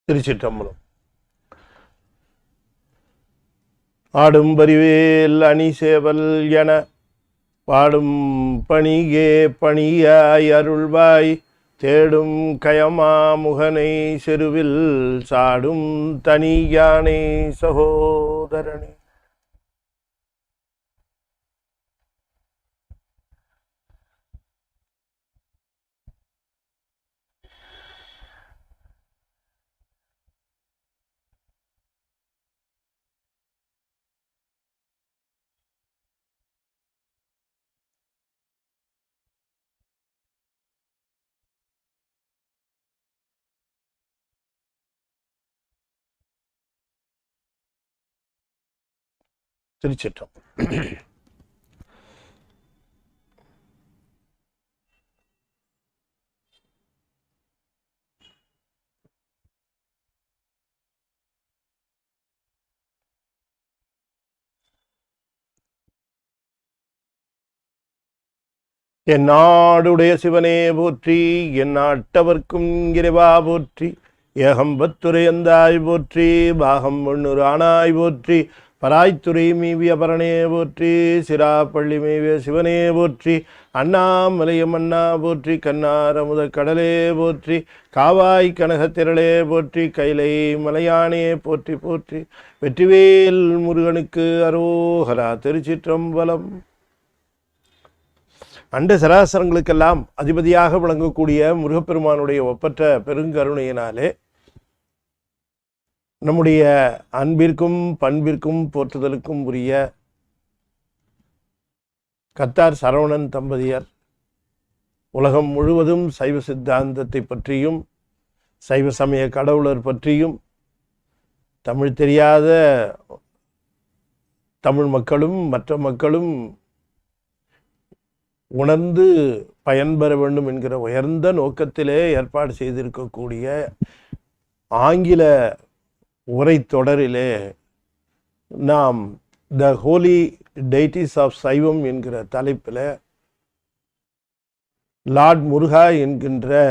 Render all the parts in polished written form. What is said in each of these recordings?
திருச்சிற்றம்பலம். ஆடும் பரிவேல் அணி சேவல் என பாடும் பணியே பணியாய் அருள்வாய் தேடும் கயமா முகனை செருவில் சாடும் தனியானை சகோதரனே. திருச்சிற்றம்பலம். என் நாடுடைய சிவனே போற்றி, என் நாட்டவர்க்கும் இறைவா போற்றி, ஏகம்பத்துரையந்தாய் போற்றி, பாகம் ஒண்ணு ஆனாய் போற்றி, பராய்த்துறை மீவிய பரணே போற்றி, சிராப்பள்ளி மீவிய சிவனே போற்றி, அண்ணாமலையம் அண்ணா போற்றி, கண்ணார் அமுத கடலே போற்றி, காவாய் கனகத்திரளே போற்றி, கைலை மலையானே போற்றி போற்றி, வெற்றிவேல் முருகனுக்கு அரோகரா. திருச்சிற்றம்பலம். அண்ட சராசரங்களுக்கெல்லாம் அதிபதியாக விளங்கக்கூடிய முருகப்பெருமானுடைய ஒப்பற்ற பெருங்கருணையினாலே நம்முடைய அன்பிற்கும் பண்பிற்கும் போற்றுதலுக்கும் உரிய கத்தார் சரவணன் தம்பதியர் உலகம் முழுவதும் சைவ சித்தாந்தத்தை பற்றியும் சைவ சமய கடவுளர் பற்றியும் தமிழ் தெரியாத தமிழ் மக்களும் மற்ற மக்களும் உணர்ந்து பயன்பெற வேண்டும் என்கிற உயர்ந்த நோக்கத்திலே ஏற்பாடு செய்திருக்கக்கூடிய ஆங்கில உரை தொடரிலே நாம் த ஹோலி டெய்டிஸ் ஆஃப் சைவம் என்கிற தலைப்பில் லார்ட் முருகா என்கின்ற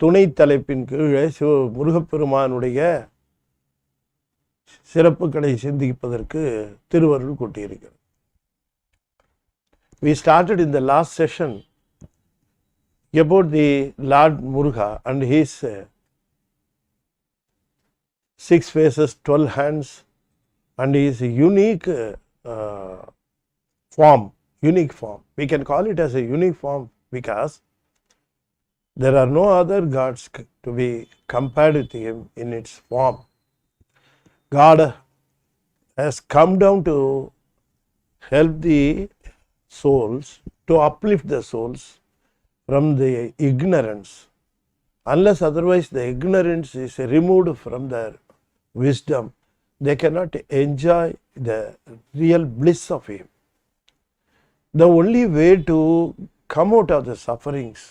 துணை தலைப்பின் கீழே முருகப்பெருமானுடைய சிறப்புகளை சிந்திப்பதற்கு திருவருள் கூட்டியிருக்கிறது. We started in the last session about the Lord Muruga and his 6 faces, 12 hands and his unique form. We can call it as a unique form because there are no other gods to be compared with him in its form. God has come down to help the souls, to uplift the souls from the ignorance. Unless otherwise the ignorance is removed from their wisdom, they cannot enjoy the real bliss of him. The only way to come out of the sufferings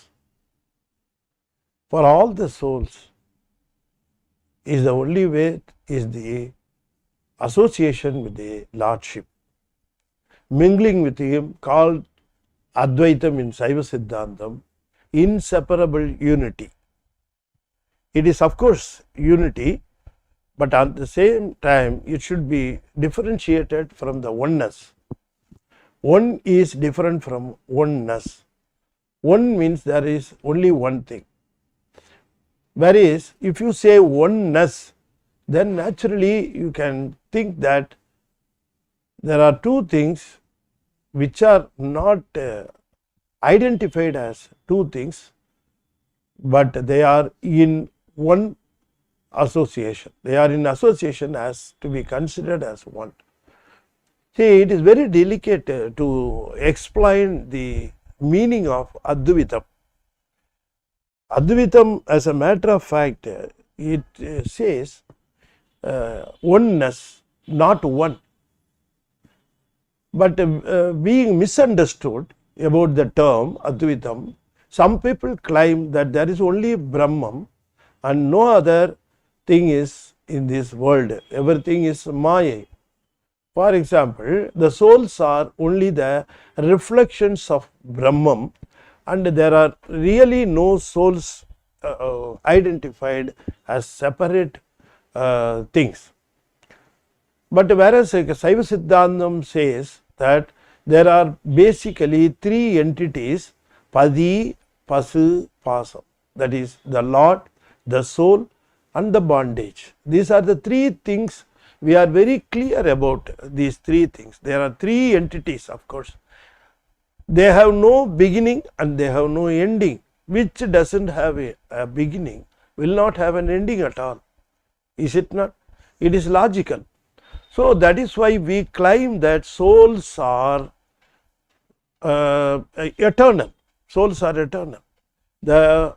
for all the souls is the only way is the association with the Lordship. Mingling with him, called Advaitam in Saiva Siddhantam, inseparable unity. It is of course unity, but at the same time it should be differentiated from the oneness. One is different from oneness. One means there is only one thing. Whereas if you say oneness, then naturally you can think that there are two things which are not identified as two things, but they are in one association. They are in association as to be considered as one. See, it is very delicate to explain the meaning of Advitam. Advitam, as a matter of fact, it says oneness, not one. But being misunderstood about the term Advitam, some people claim that there is only Brahman and no other thing is in this world. Everything is Maya. For example, the souls are only the reflections of Brahman and there are really no souls identified as separate things. But whereas Saiva Siddhantam says that there are basically three entities, Padi, Pasu, Pasam. That is the Lord, the soul and the bondage. These are the three things. We are very clear about these three things. There are three entities, of course. They have no beginning and they have no ending. Which doesn't have a beginning will not have an ending at all. Is it not? It is logical. So that is why we claim that souls are eternal. Souls are eternal. The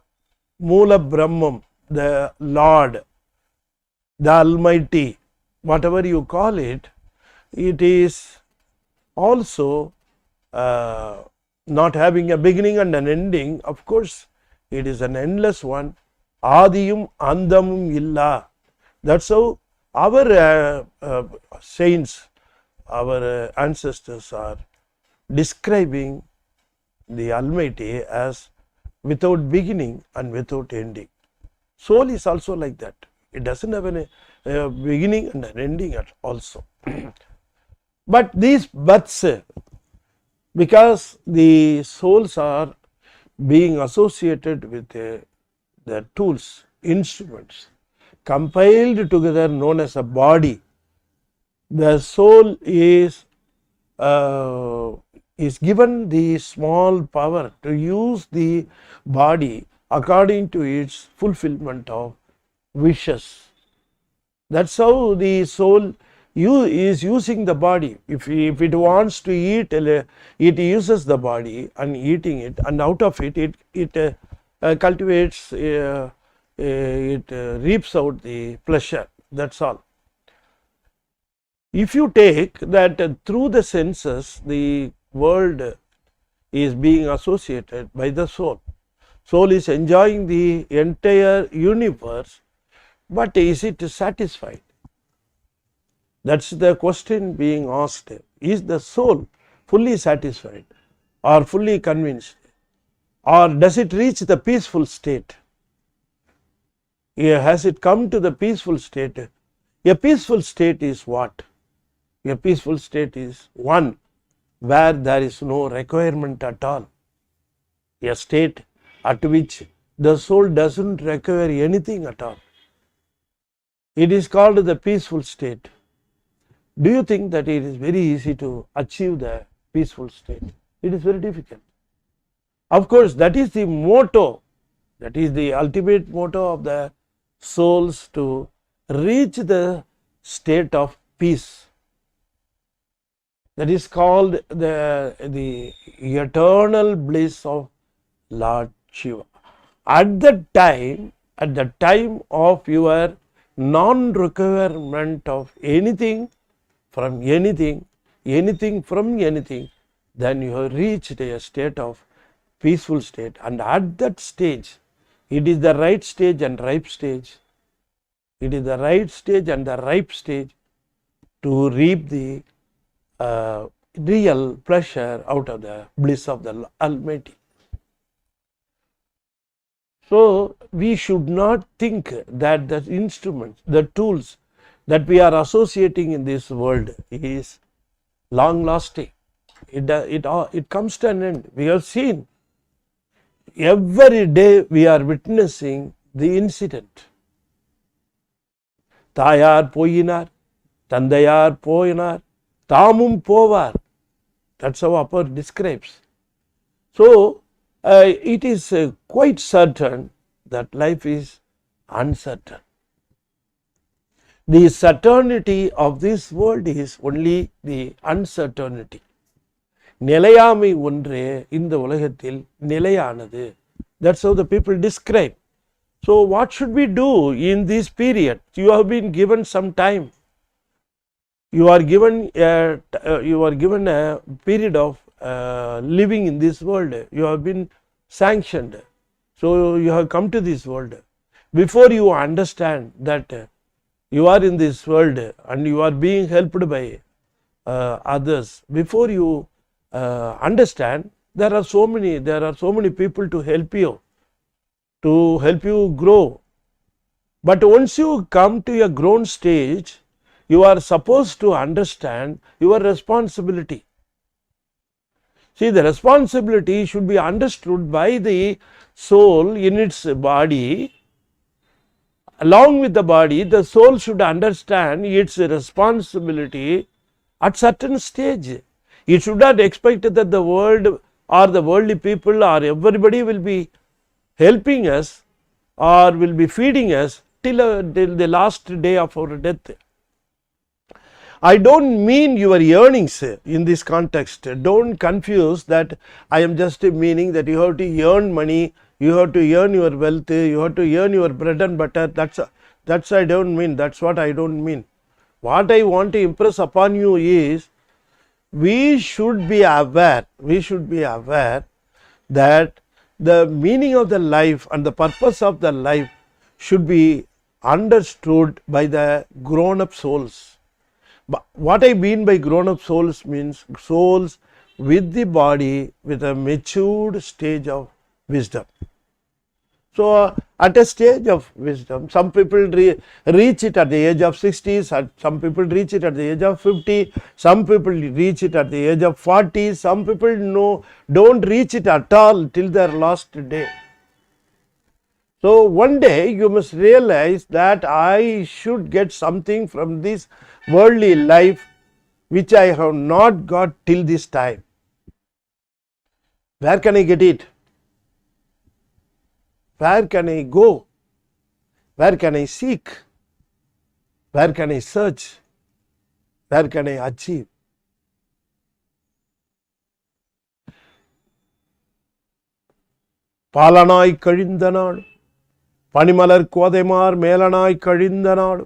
Mula Brahman, the Lord, the Almighty, whatever you call it, it is also not having a beginning and an ending. Of course, it is an endless one. Adiyum Andamum Illa. That's how our saints, our ancestors are describing the Almighty as without beginning and without ending. Soul is also like that. It doesn't have a beginning and an ending also. But these births, because the souls are being associated with the tools, instruments, compiled together known as a body, the soul is given the small power to use the body according to its fulfillment of wishes. That's how the soul is using the body. If it wants to eat, it uses the body and eating it, and out of it cultivates, it reaps out the pleasure. That's all. If you take that through the senses, the world is being associated by the soul. Soul is enjoying the entire universe, but is it satisfied? That's the question being asked. Is the soul fully satisfied or fully convinced, or does it reach the peaceful state? Has it come to the peaceful state? A peaceful state is what? A peaceful state is one where there is no requirement at all. A state at which the soul doesn't require anything at all. It is called the peaceful state. Do you think that it is very easy to achieve the peaceful state? It is very difficult. Of course, that is the motto, that is the ultimate motto of the souls, to reach the state of peace. That is called the eternal bliss of Lord Shiva. At the time of your non-requirement of anything from anything, anything from anything, then you have reached a state of peaceful state. And at that stage, it is the right stage and ripe stage. It is the right stage and the ripe stage to reap the real pleasure out of the bliss of the Almighty. So we should not think that the instruments, the tools that we are associating in this world is long lasting. It comes to an end. We have seen every day we are witnessing the incident. Tayar poyinar, Tandayar poyinar, Tamum povar. That's how Upper describes. So it is quite certain that life is uncertain. The certainty of this world is only the uncertainty. நிலையாமை ஒன்றே இந்த உலகத்தில் நிலையானது. That's how the people describe. So what should we do in this period? You have been given some time. You are given a period of living in this world. You have been sanctioned. So you have come to this world. Before you understand that you are in this world and you are being helped by others, before you understand, there are so many people to help you. to help you grow. But once you come to a grown stage, you are supposed to understand your responsibility. See, the responsibility should be understood by the soul in its body. Along with the body, the soul should understand its responsibility at certain stage. It should not expect that the world or the worldly people or everybody will be helping us or will be feeding us till the last day of our death. I don't mean your earnings in this context. Don't confuse that. I am just meaning that you have to earn money, you have to earn your wealth, you have to earn your bread and butter. That's I don't mean. That's what I don't mean. What I want to impress upon you is we should be aware that the meaning of the life and the purpose of the life should be understood by the grown up souls. But what I mean by grown up souls means souls with the body with a matured stage of wisdom. So at a stage of wisdom, some people reach it at the age of 60, some people reach it at the age of 50, some people reach it at the age of 40, some people don't reach it at all till their last day. So one day you must realize that I should get something from this worldly life which I have not got till this time. Where can I get it? Where can I go? Where can I seek? Where can I search? Where can I achieve? பாலனாய் கழிந்த நாடு பனிமலர் கோதைமார் மேலனாய் கழிந்த நாடு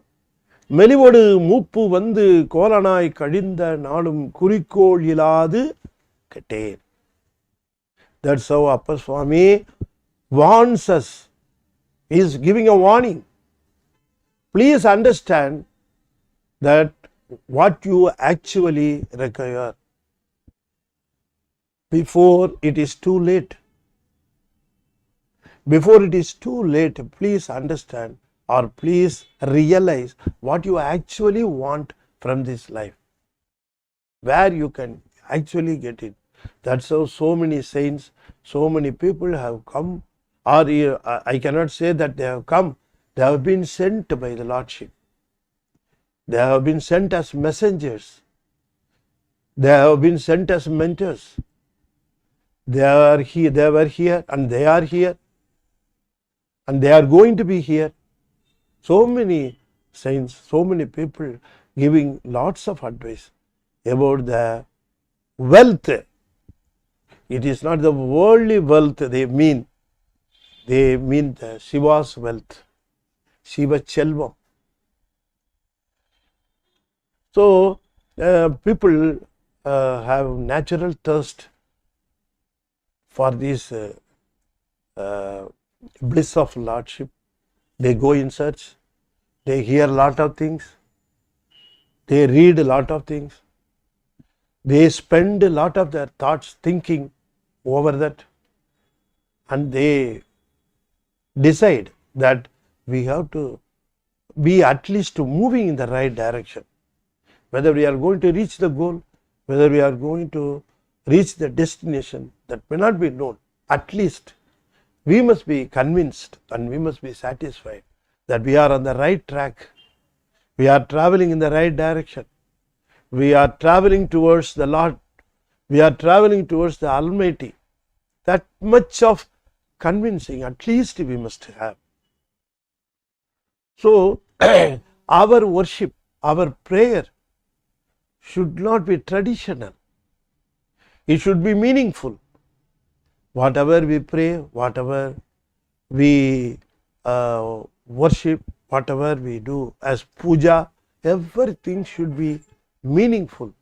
மெலிவொடு மூப்பு வந்து கோலனாய் கழிந்த நாடும் குறிக்கோள் இல்லாது கெட்டேன். That's how Appa Swami warns us. He is giving a warning. Please understand that what you actually require before it is too late. Before it is too late, please understand or please realize what you actually want from this life, where you can actually get it. That's how so many saints, so many people have come, or I cannot say that they have come, they have been sent by the Lordship. They have been sent as messengers. They have been sent as mentors. They were here and they are here. And they are going to be here. So many saints, so many people giving lots of advice about the wealth. It is not the worldly wealth they mean. They mean the Shiva's wealth, Shiva Chelvam. So people have natural thirst for this bliss of Lordship. They go in search, they hear a lot of things, they read a lot of things, they spend a lot of their thoughts thinking over that, and they decide that we have to be at least moving in the right direction. Whether we are going to reach the goal, whether we are going to reach the destination, that may not be known. At least we must be convinced and we must be satisfied that we are on the right track. We are traveling in the right direction. We are traveling towards the Lord. We are traveling towards the Almighty. That much of convincing at least we must have. So our worship, our prayer should not be traditional. It should be meaningful. Whatever we pray, whatever we worship, whatever we do as puja, everything should be meaningful.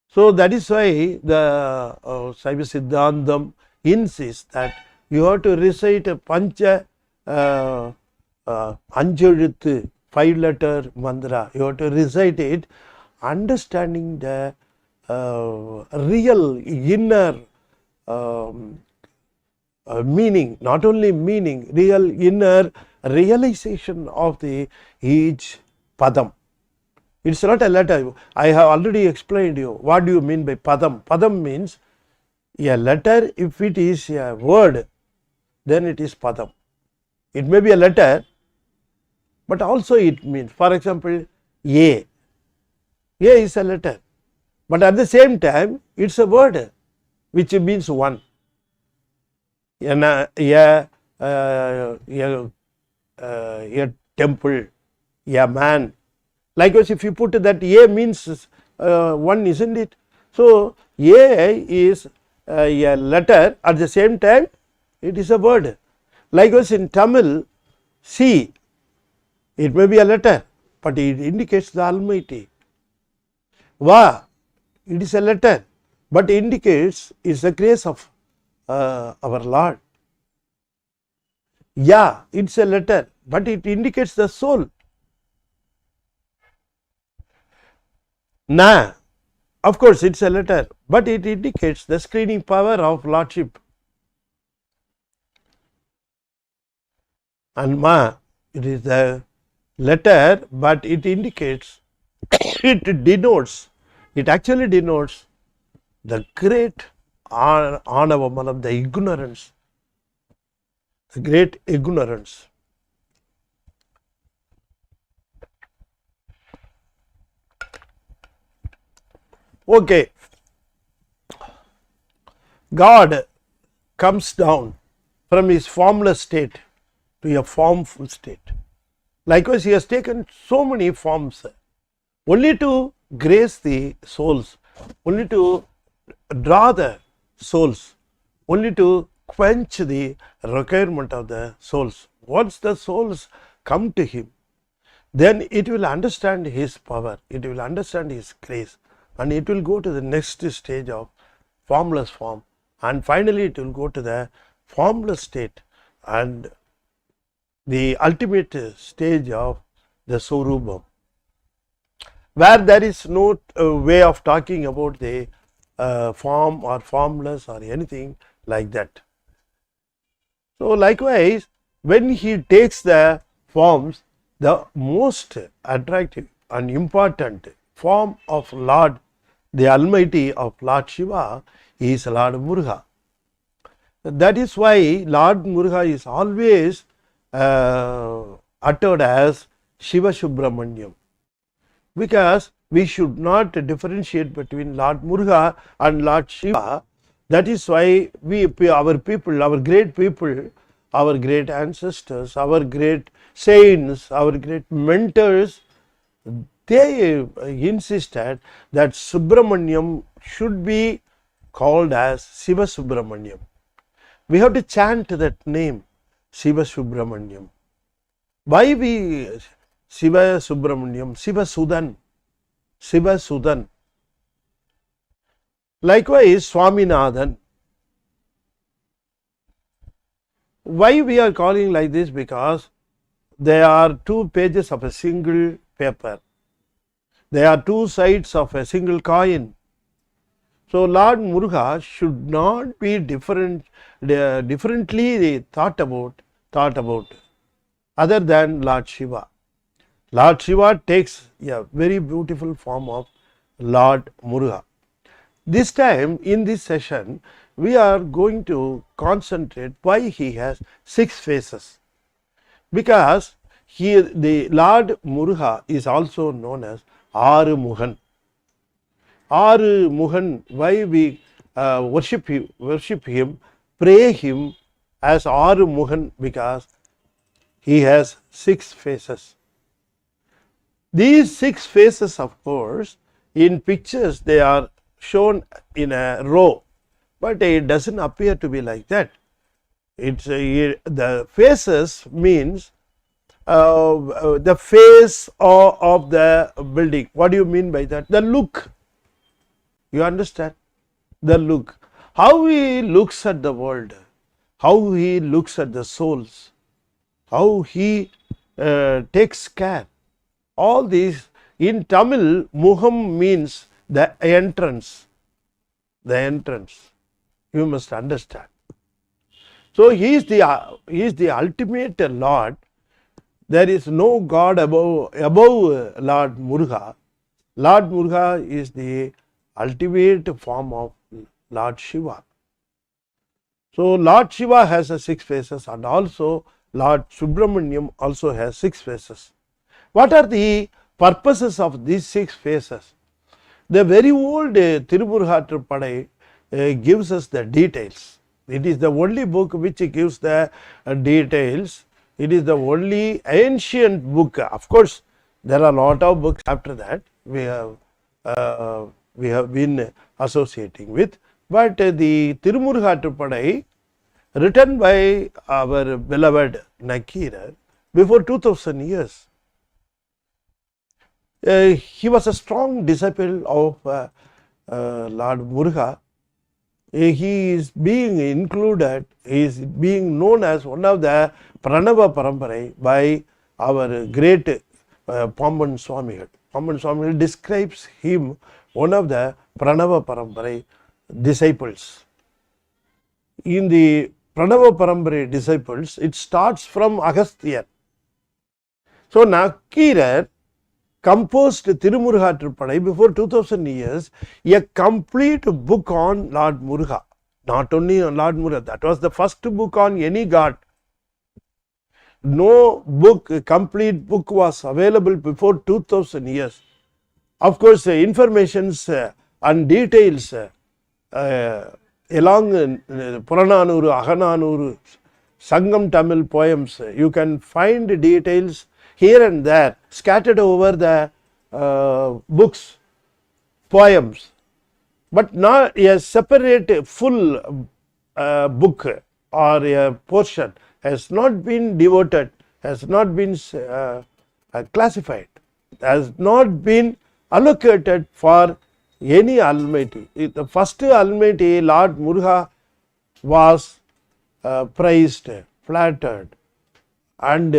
So that is why the Saiva Siddhantam insists that you have to recite a Pancha Anjaluthu 5-letter mantra. You have to recite it, understanding the real inner meaning, not only meaning, real inner realization of the each padam. It's not a letter. I have already explained you. What do you mean by padam? Padam means a letter. If it is a word, then it is padam. It may be a letter, but also it means, for example, A. A is a letter, but at the same time, it's a word which means one. A temple, a man. Likewise, if you put that A means one, isn't it? So, A is a letter, at the same time it is a word. Likewise, in Tamil, C, it may be a letter, but it indicates the Almighty. Va, it is a letter, but indicates is the grace of our Lord. Ya, it's a letter, but it indicates the soul. Na, of course, it's a letter, but it indicates the screening power of Lordship. And Ma, it is a letter, but it indicates, it denotes, it actually denotes the great Anavamanam, the ignorance, the great ignorance. Okay, God comes down from his formless state to a formful state. Likewise, he has taken so many forms only to grace the souls, only to draw the souls, only to quench the requirement of the souls. Once the souls come to him, then it will understand his power, it will understand his grace, and it will go to the next stage of formless form, and finally it will go to the formless state and the ultimate stage of the Swarupam, where there is no way of talking about the form or formless or anything like that. So, likewise, when he takes the forms, the most attractive and important form of Lord, the Almighty of Lord Shiva, is Lord Muruga. That is why Lord Muruga is always uttered as Shiva Subramanyam, because we should not differentiate between Lord Muruga and Lord Shiva. That is why our people, our great people, our great ancestors, our great saints, our great mentors, they insisted that Subramanyam should be called as Siva Subramanyam. We have to chant that name, Siva Subramanyam. Why we Siva Subramanyam, Siva Sudan, Siva Sudan. Likewise, Swaminathan. Why we are calling like this? Because there are two pages of a single paper. There are two sides of a single coin. So, Lord Muruga should not be differently thought about other than Lord Shiva. Lord Shiva takes a very beautiful form of Lord Muruga. This time in this session, we are going to concentrate why he has 6 faces, because the Lord Muruga is also known as Aru Muhan. Aru Muhan, why we worship him, pray him as Aru Muhan, because he has 6 faces. These 6 faces, of course, in pictures they are shown in a row, but it doesn't appear to be like that. It's the faces means the face of the building. What do you mean by that? The look. You understand? The look. How he looks at the world, how he looks at the souls, how he takes care. All these, in Tamil, Muham means the entrance. The entrance. You must understand. So he is the ultimate Lord. There is no God above Lord Muruga. Lord Muruga is the ultimate form of Lord Shiva. So Lord Shiva has 6 faces, and also Lord Subramaniam also has 6 faces. What are the purposes of these 6 faces? The very old Tirumurugatrupadai gives us the details. It is the only book which gives the details. It is the only ancient book. Of course, there are a lot of books after that we have been associating with, but the Tirumurugatrupadai, written by our beloved Nakkirar before 2000 years. He was a strong disciple of Lord Muruga. He is being included, he is being known as one of the Pranava Paramparai by our great Pamban Swamigal. Pamban Swamigal describes him one of the Pranava Paramparai disciples. In the Pranava Paramparai disciples, it starts from Agasthyar. So Nakkirar composed Tirumurugatrupadai before 2000 years, a complete book on Lord Muruga. Not only on Lord Muruga, that was the first book on any god. No book, complete book was available before 2000 years. Of course, informations and details along Purananuru, Ahananuru, Sangam Tamil poems, you can find details here and there scattered over the books, poems, but not a separate full book or a portion has not been devoted, has not been classified, has not been allocated for any Almighty. The first Almighty, Lord Muruga, was praised, flattered, and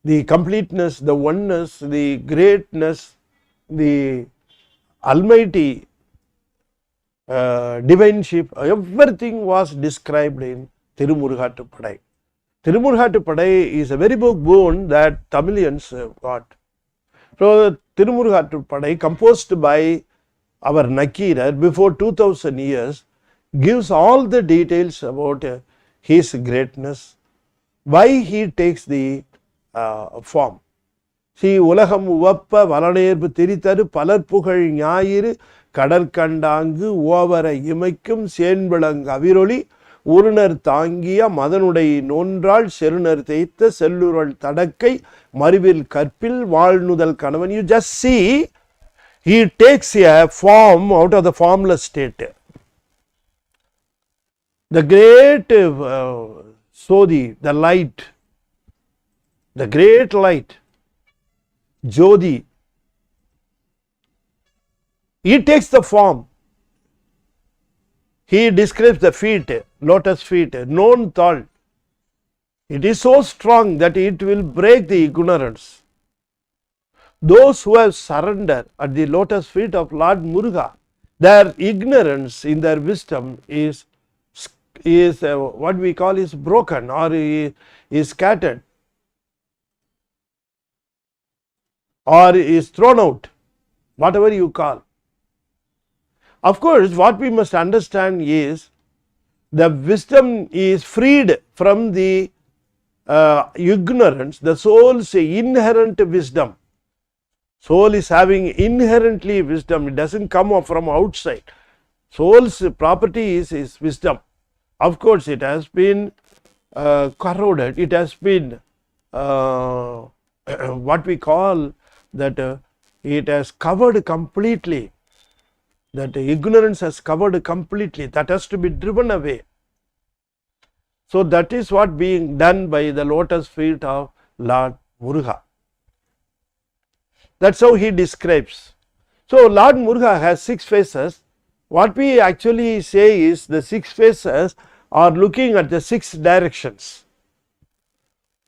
the completeness, the oneness, the greatness, the almighty divineship, everything was described in Tirumurugatrupadai. Tirumurugatrupadai is a very big boon that Tamilians got. So Tirumurugatrupadai, composed by our Nakkirar before 2000 years, gives all the details about his greatness, why he takes the form. See, உலகம் உவப்ப வளநேர்பு திரிதரு பலர்புகழ் ஞாயிறு கடற்கண்டாங்கு ஓவர இமைக்கும் சேன்விளங்கு அவிரொளி உருணர் தாங்கிய மதனுடை நோன்றாள் செருணர் தேய்த்த செல்லுரல் தடக்கை மறுவில் கற்பில் வாழ்நுதல் கணவன். You just see, he takes a form out of the formless state. The great Sodhi, the light, the great light, Jodi, he takes the form. He describes the feet, lotus feet, known thought. It is so strong that it will break the ignorance. Those who have surrendered at the lotus feet of Lord Muruga, their ignorance in their wisdom is what we call is broken or is scattered or is thrown out, whatever you call. Of course, what we must understand is the wisdom is freed from the ignorance, the soul's inherent wisdom. Soul is having inherently wisdom, it doesn't come from outside. Soul's property is wisdom. Of course, it has been corroded, it has been what we call that it has covered completely, that ignorance has covered completely, that has to be driven away. So that is what being done by the lotus feet of Lord Muruga. That's how he describes. So Lord Muruga has 6 faces. What we actually say is the 6 faces are looking at the 6 directions.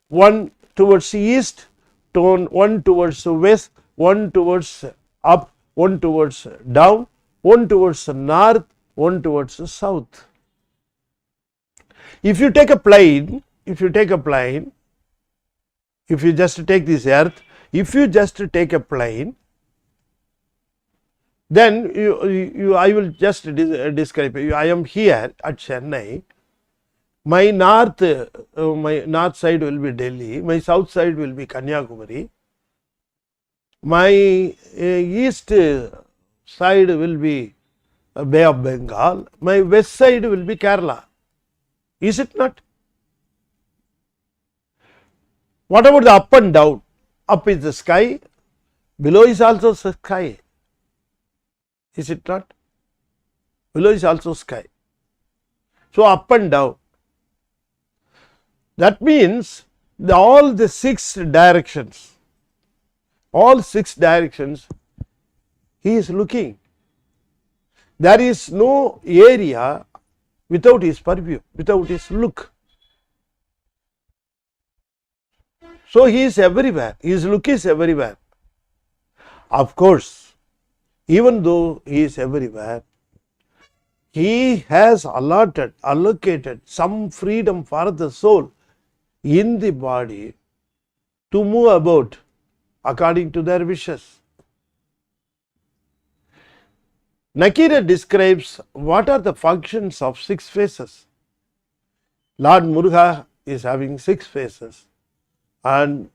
One towards east, one towards west, one towards up, one towards down, one towards north, one towards south. If you take a plane, if you just take this earth, if you just take a plane, then I will just describe you. I am here at Chennai. My north side will be Delhi. My south side will be Kanyakumari. My east side will be Bay of Bengal. My west side will be Kerala. Is it not? What about the up and down? Up is the sky, below is also sky. Is it not? Below is also sky. So up and down. That means all the 6 directions, he is looking. There is no area without his purview, without his look. So he is everywhere, his look is everywhere. Of course, even though he is everywhere, he has allocated some freedom for the soul in the body to move about according to their wishes. Nakira describes what are the functions of 6 faces. Lord Muruga is having 6 faces, and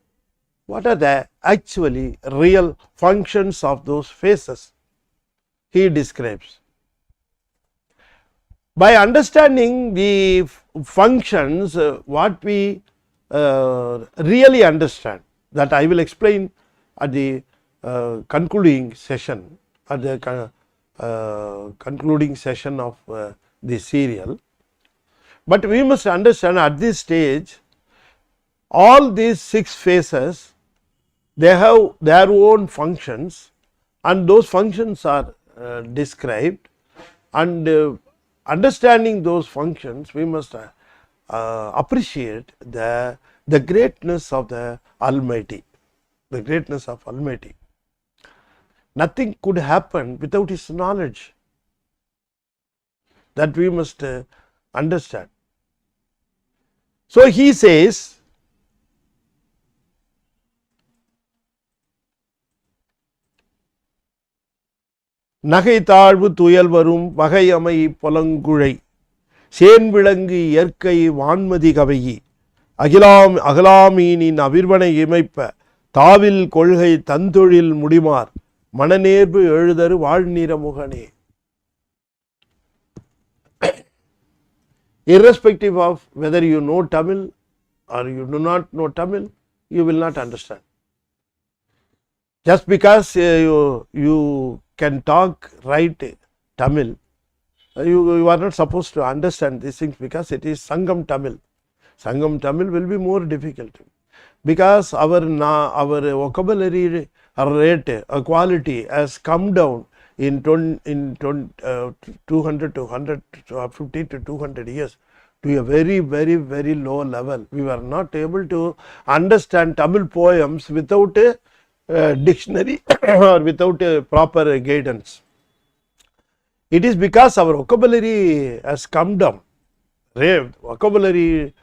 what are the actually real functions of those faces he describes. By understanding the functions, what we really understand, that I will explain at the concluding session, of the serial. But we must understand at this stage, all these 6 phases, they have their own functions, and those functions are described, and understanding those functions, we must appreciate the greatness of the Almighty, the greatness of Almighty. Nothing could happen without his knowledge. That we must understand. So he says, நகை தாழ்வு துயல் வரும் வகையமை பொலங்குழை சேன்விளங்கு இயற்கை வான்மதி கவையி அகலாமீனின் அவிர்வனை இமைப்ப தாவில் கொள்கை தந்தொழில் முடிமார் மனநேர்வு எழுதரு வாழ்நிற முகனே. Irrespective of whether you know Tamil or you do not know Tamil, you will not understand. Just because you can talk right Tamil, you are not supposed to understand these things, because it is Sangam Tamil. Sangam Tamil will be more difficult, because our vocabulary rate, quality has come down in 200 to 150 to 200 years to a very, very, very low level. We were not able to understand Tamil poems without a dictionary or without a proper guidance. It is because our vocabulary has come down. Vocabulary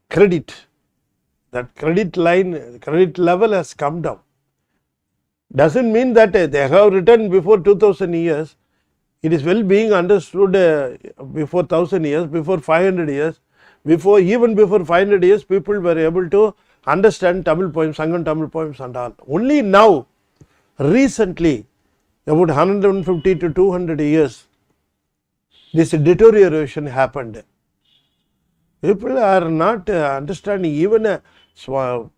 credit, that credit line, credit level has come down. Doesn't mean that they have written before 2000 years. It is well being understood before 1000 years, before 500 years, even before 500 years, people were able to understand Tamil poems, Sangam Tamil poems and all. Only now, recently, about 150 to 200 years, this deterioration happened. People are not understanding even a small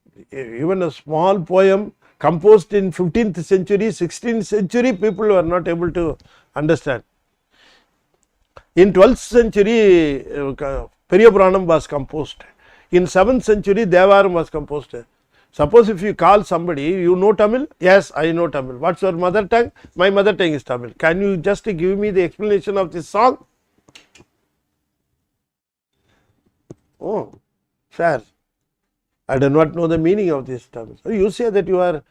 poem composed in 15th century, 16th century, people were not able to understand. In 12th century, Periyapuranam was composed. In 7th century, Devaram was composed. Suppose if you call somebody, you know Tamil? Yes, I know Tamil. What's your mother tongue? My mother tongue is Tamil. Can you just give me the explanation of this song? Oh, fair. I do not know the meaning of this Tamil. So you say that your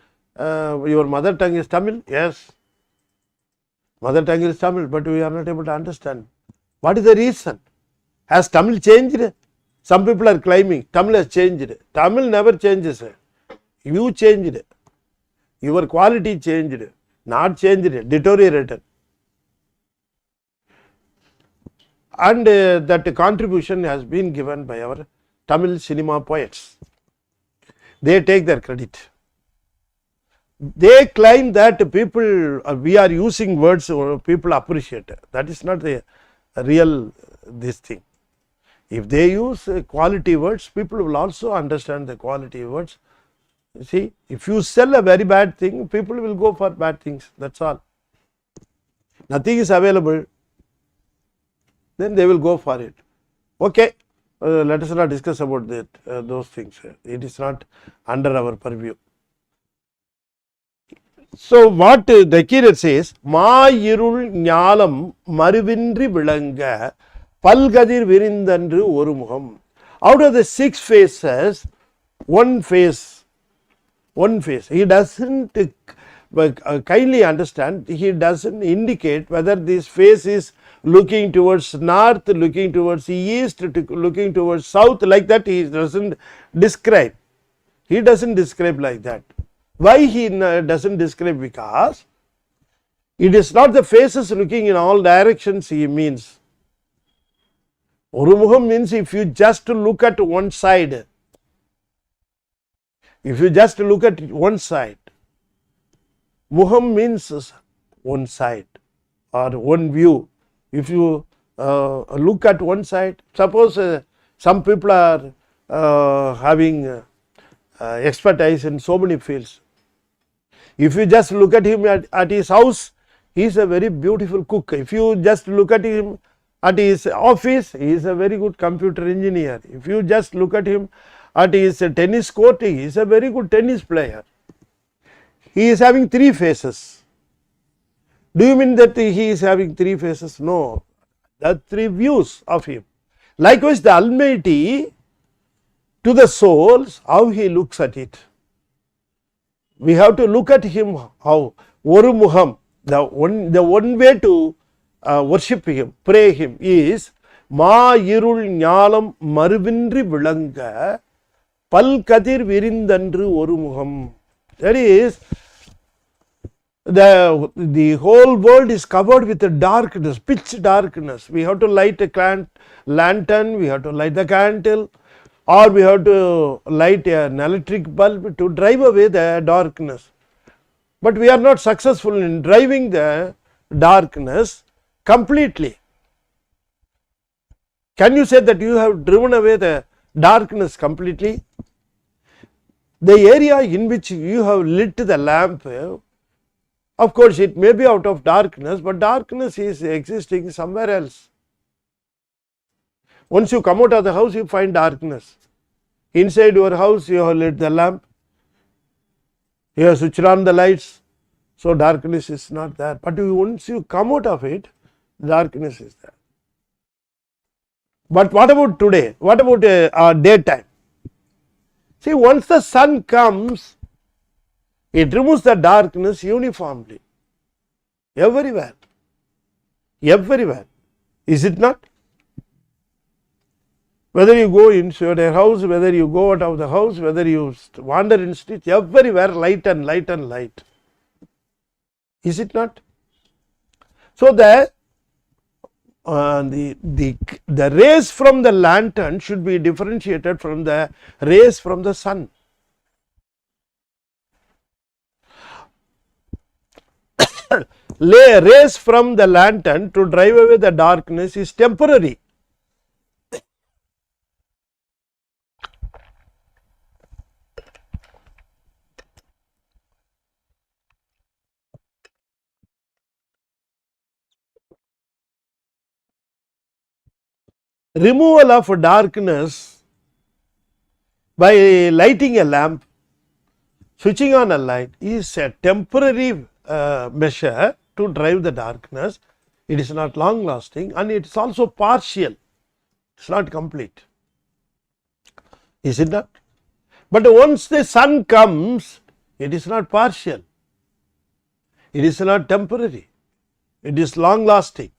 mother tongue is Tamil? Yes, mother tongue is Tamil, but we are not able to understand. What is the reason? Has Tamil changed? Some people are claiming Tamil has changed. Tamil never changes. You changed. Your quality changed. Not changed, deteriorated. And that contribution has been given by our Tamil cinema poets. They take their credit. They claim that people, we are using words people appreciate. That is not the real this thing. If they use quality words, people will also understand the quality words. See, if you sell a very bad thing, people will go for bad things. That's all. Nothing is available, then they will go for it. Okay, let us not discuss about that, those things. It is not under our purview. So, what Dekirat says, Ma irul nyalam marivindri vilanga palgadir virindandru orumuham. Out of the 6 faces, one face. He doesn't kindly understand, he doesn't indicate whether this face is looking towards north, looking towards east, looking towards south, like that he doesn't describe. He doesn't describe like that. Why he doesn't describe? Because it is not the faces looking in all directions he means. Orumuham means if you just look at one side. If you just look at one side. Muham means one side or one view. If you look at one side, suppose some people are having expertise in so many fields. If you just look at him at his house, he is a very beautiful cook. If you just look at him at his office, he is a very good computer engineer. If you just look at him at his tennis court, he is a very good tennis player. He is having 3 faces. Do you mean that he is having 3 faces? No, there are 3 views of him. Likewise, the Almighty, to the souls, how he looks at it. We have to look at him how. Orumuham, the one way to worship him, pray him is Ma irul nyalam maruvindri vilanga palkadir virindandru orumuham. That is, the whole world is covered with darkness, pitch darkness. We have to light a lantern, we have to light the candle, or we have to light an electric bulb to drive away the darkness. But we are not successful in driving the darkness completely. Can you say that you have driven away the darkness completely? The area in which you have lit the lamp, of course it may be out of darkness, but darkness is existing somewhere else. Once you come out of the house, you find darkness. Inside your house, you have lit the lamp, you have switched on the lights, so darkness is not there. But once you come out of it, darkness is there. But what about today? What about daytime? See, once the sun comes, it removes the darkness uniformly, everywhere. Everywhere. Is it not? Whether you go inside a house, whether you go out of the house, whether you wander in streets, everywhere light and light and light. Is it not? So the rays from the lantern should be differentiated from the rays from the sun. Rays from the lantern to drive away the darkness is temporary. Removal of darkness by lighting a lamp, switching on a light is a temporary measure to drive the darkness. It is not long lasting and it is also partial. It is not complete. Is it not? But once the sun comes, it is not partial. It is not temporary. It is long lasting.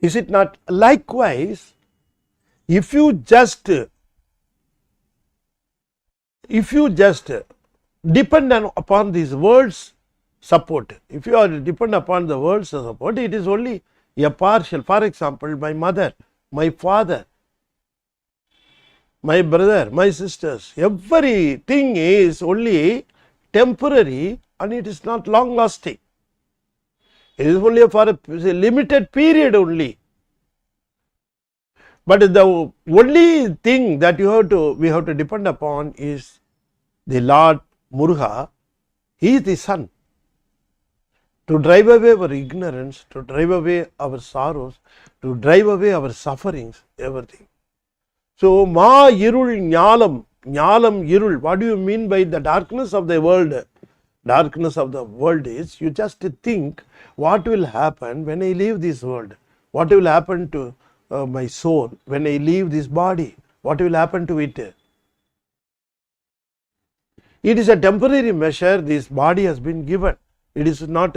Is it not? Likewise, if you just depend upon these words support, if you are depend upon the words support, it is only a partial. For example, my mother, my father, my brother, my sisters, everything is only temporary and it is not long lasting. It is only for a limited period only. But the only thing that we have to depend upon is the Lord Muruga. He is the sun. To drive away our ignorance, to drive away our sorrows, to drive away our sufferings, everything. So, Ma Irul Nyalam, Nyalam Irul, what do you mean by the darkness of the world? Darkness of the world is, you just think what will happen when I leave this world? What will happen to my soul when I leave this body? What will happen to it? It is a temporary measure this body has been given. It is not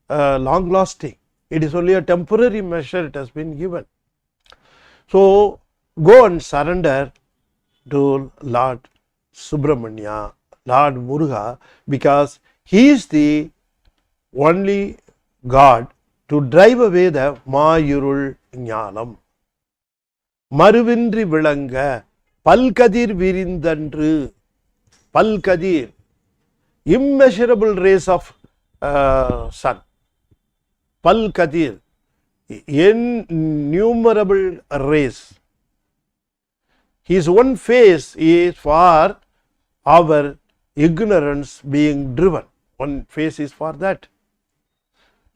long lasting. It is only a temporary measure it has been given. So, go and surrender to Lord Subramanya, Lord Muruga, because he is the only God to drive away the Mayurul Nyalam. Maruvindri Vilanga, Palkadir Virindandru, Palkadir, immeasurable rays of sun. Palkadir, innumerable rays. His one face is for our ignorance being driven. One face is for that.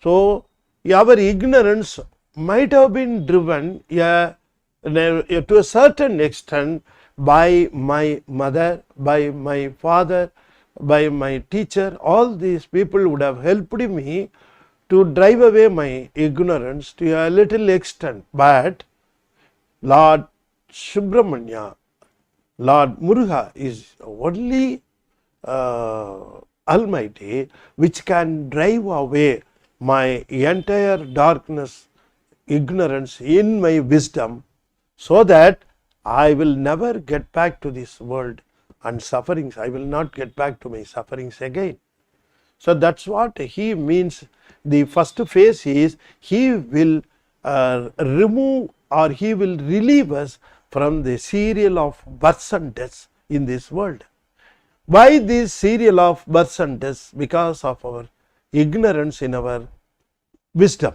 So, our ignorance might have been driven to a certain extent by my mother, by my father, by my teacher. All these people would have helped me to drive away my ignorance to a little extent. But Lord Subramanya, Lord Muruga is only Almighty which can drive away my entire darkness, ignorance in my wisdom, so that I will never get back to this world and sufferings. I will not get back to my sufferings again. So that's what he means. The first phase is he will remove or he will relieve us from the serial of births and deaths in this world. Why this serial of births and deaths? Because of our ignorance in our wisdom.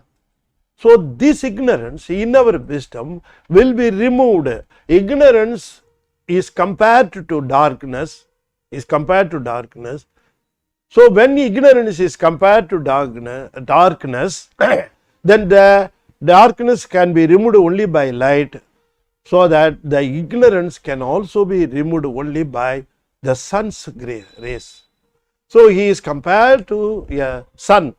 So this ignorance in our wisdom will be removed. Ignorance is compared to darkness, So when ignorance is compared to darkness, then the darkness can be removed only by light, so that the ignorance can also be removed only by the sun's rays. So he is compared to a sun,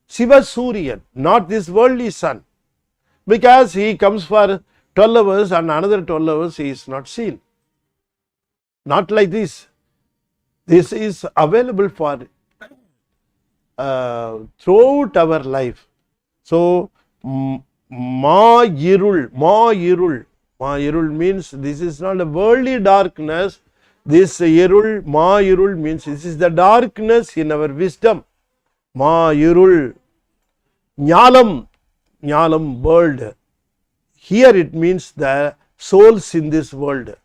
Siva Suryan, not this worldly sun, because he comes for 12 hours and another 12 hours he is not seen. Not like this. This is available for throughout our life. So, Ma-irul means this is not a worldly darkness. This Ma-irul means this is the darkness in our wisdom. Ma-irul. Nyalam world. Here it means the souls in this world.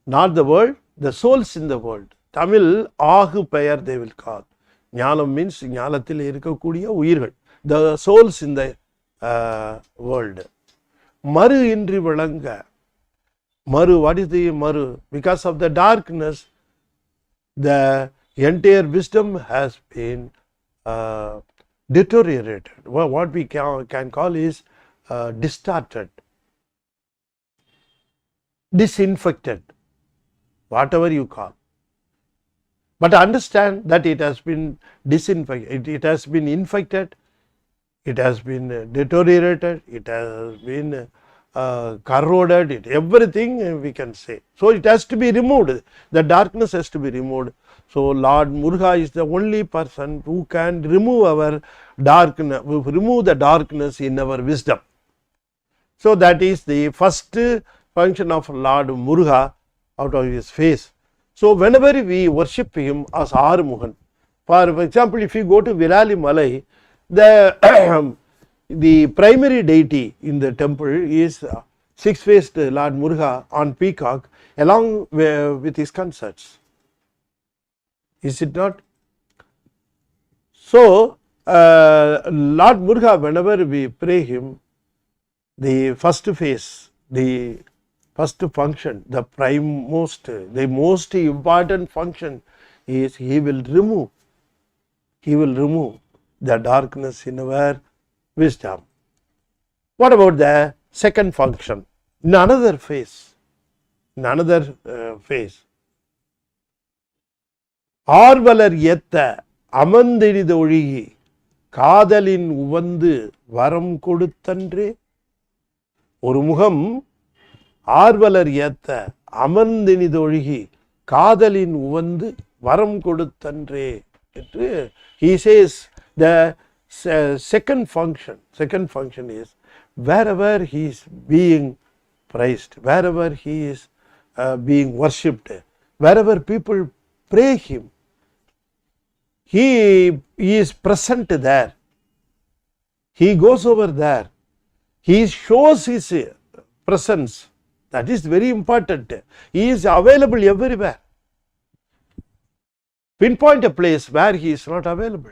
Not the world, the souls in the world. Tamil, Ahu Payar they will call. Nyalam means Nyalathil irukkakoodiya uyirgal. The souls in the world. Maru indri valanga. Maru, what is the Maru? Because of the darkness, the entire wisdom has been deteriorated. What we can call is distorted, disinfected, whatever you call. But understand that it has been disinfected, it has been infected, it has been deteriorated, it has been corroded, everything we can say. So it has to be removed, the darkness has to be removed. So Lord Muruga is the only person who can remove our darkness, remove the darkness in our wisdom. So that is the first function of Lord Muruga out of his face. So whenever we worship him as Arumugan, for example, if you go to Virali Malai, the primary deity in the temple is six-faced Lord Muruga on peacock along with his consorts. Is it not? So Lord Muruga, whenever we pray him, the first face, the first function, the most important function is he will remove the darkness in our wisdom. What about the second function? In another phase, ஆர்வலர் ஏத்த அமர்ந்தெளிதொழுகி காதலின் உவந்து வரம் கொடுத்தன்றே. ஒரு முகம் ஆர்வலர் ஏத்த அமர்ந்தெளிதொழுகி காதலின் உவந்து வரம் கொடுத்தன்றே என்று he says. The second function is wherever he is being praised, wherever he is being worshipped, wherever people pray him, he is present there. He goes over there. He shows his presence. That is very important. He is available everywhere. Pinpoint a place where he is not available.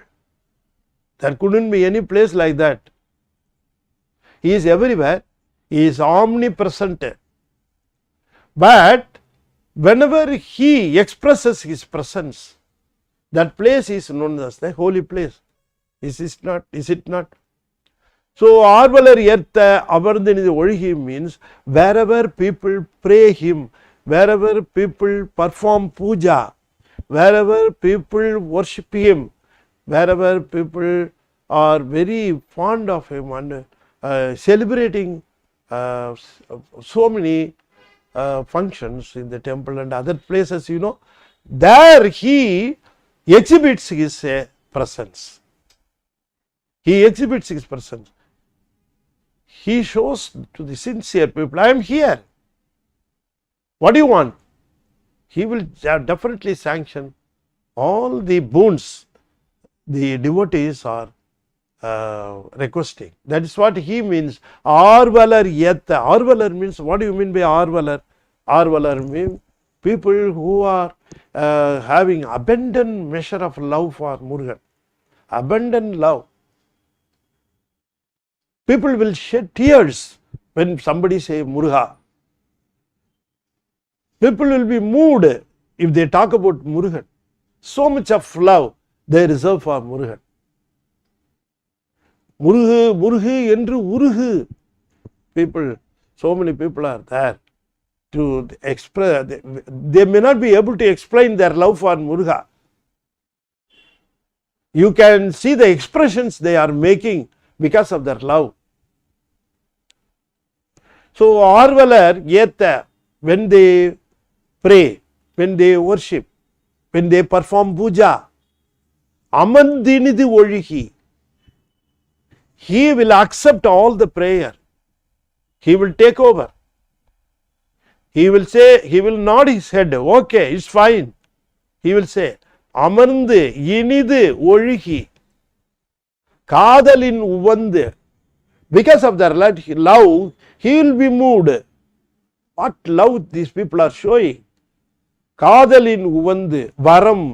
There couldn't be any place like that. He is everywhere. He is omnipresent. But whenever he expresses his presence, that place is known as the holy place. Is it not? So ஆர்வலர் ஏத்த அமர்ந்தெளிது ஒழுகி means wherever people pray him, wherever people perform puja, wherever people worship him, wherever people are very fond of him and celebrating so many functions in the temple and other places, there he exhibits his presence. He exhibits his presence. He shows to the sincere people, I am here. What do you want? He will definitely sanction all the boons the devotees are requesting. That is what he means. Arvalar yetta. Arvalar means, what do you mean by Arvalar? Arvalar means people who are having abundant measure of love for Murugan. Abundant love. People will shed tears when somebody say Muruga. People will be moved if they talk about Murugan. So much of love they reserve for Murugan. Murugu என்று உருகு. People, so many people are there to express, they may not be able to explain their love for Muruga. You can see the expressions they are making because of their love. So ஆர்வலர் ஏத்த, when they pray, when they worship, when they perform puja, அமர்ந்தினிது ஒழுகி, he will accept all the prayer. He will take over. He will say, he will nod his head, okay, it's fine. He will say, அமர்ந்து இனிது ஒழுகி காதலின் உவந்து, because of their love, he will be moved. What love these people are showing. காதலின் உவந்து வரம்,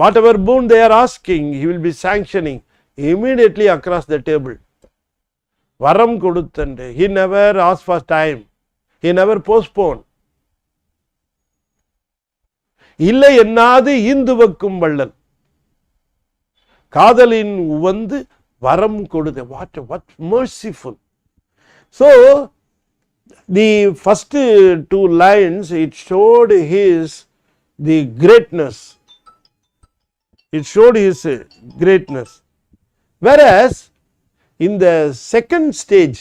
whatever boon they are asking, he will be sanctioning immediately across the table. Varam கொடுத்தண்டு. He never asked for time. He never postponed. இல்லை என்னாது ஈந்துவக்கும் வள்ளல். காதலின் உவந்து வரம் கொடுத்த. What merciful. So the first two lines, it showed the greatness. It showed his greatness. Whereas in the second stage,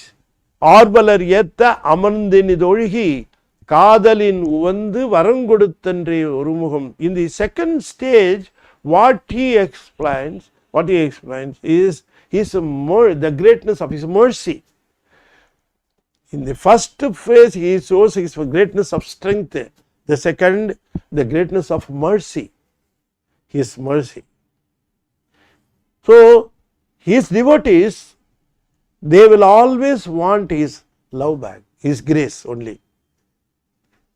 ஆர்வலர் ஏத்த அமர்ந்தெனிதொழுகி காதலின் உவந்து வரங்கொடுத்தன்றே ஒருமுகம். In the second stage, what he explains is the greatness of his mercy. In the first phase, he shows his greatness of strength. The second, the greatness of mercy, his mercy. So, his devotees, they will always want his love back, his grace only.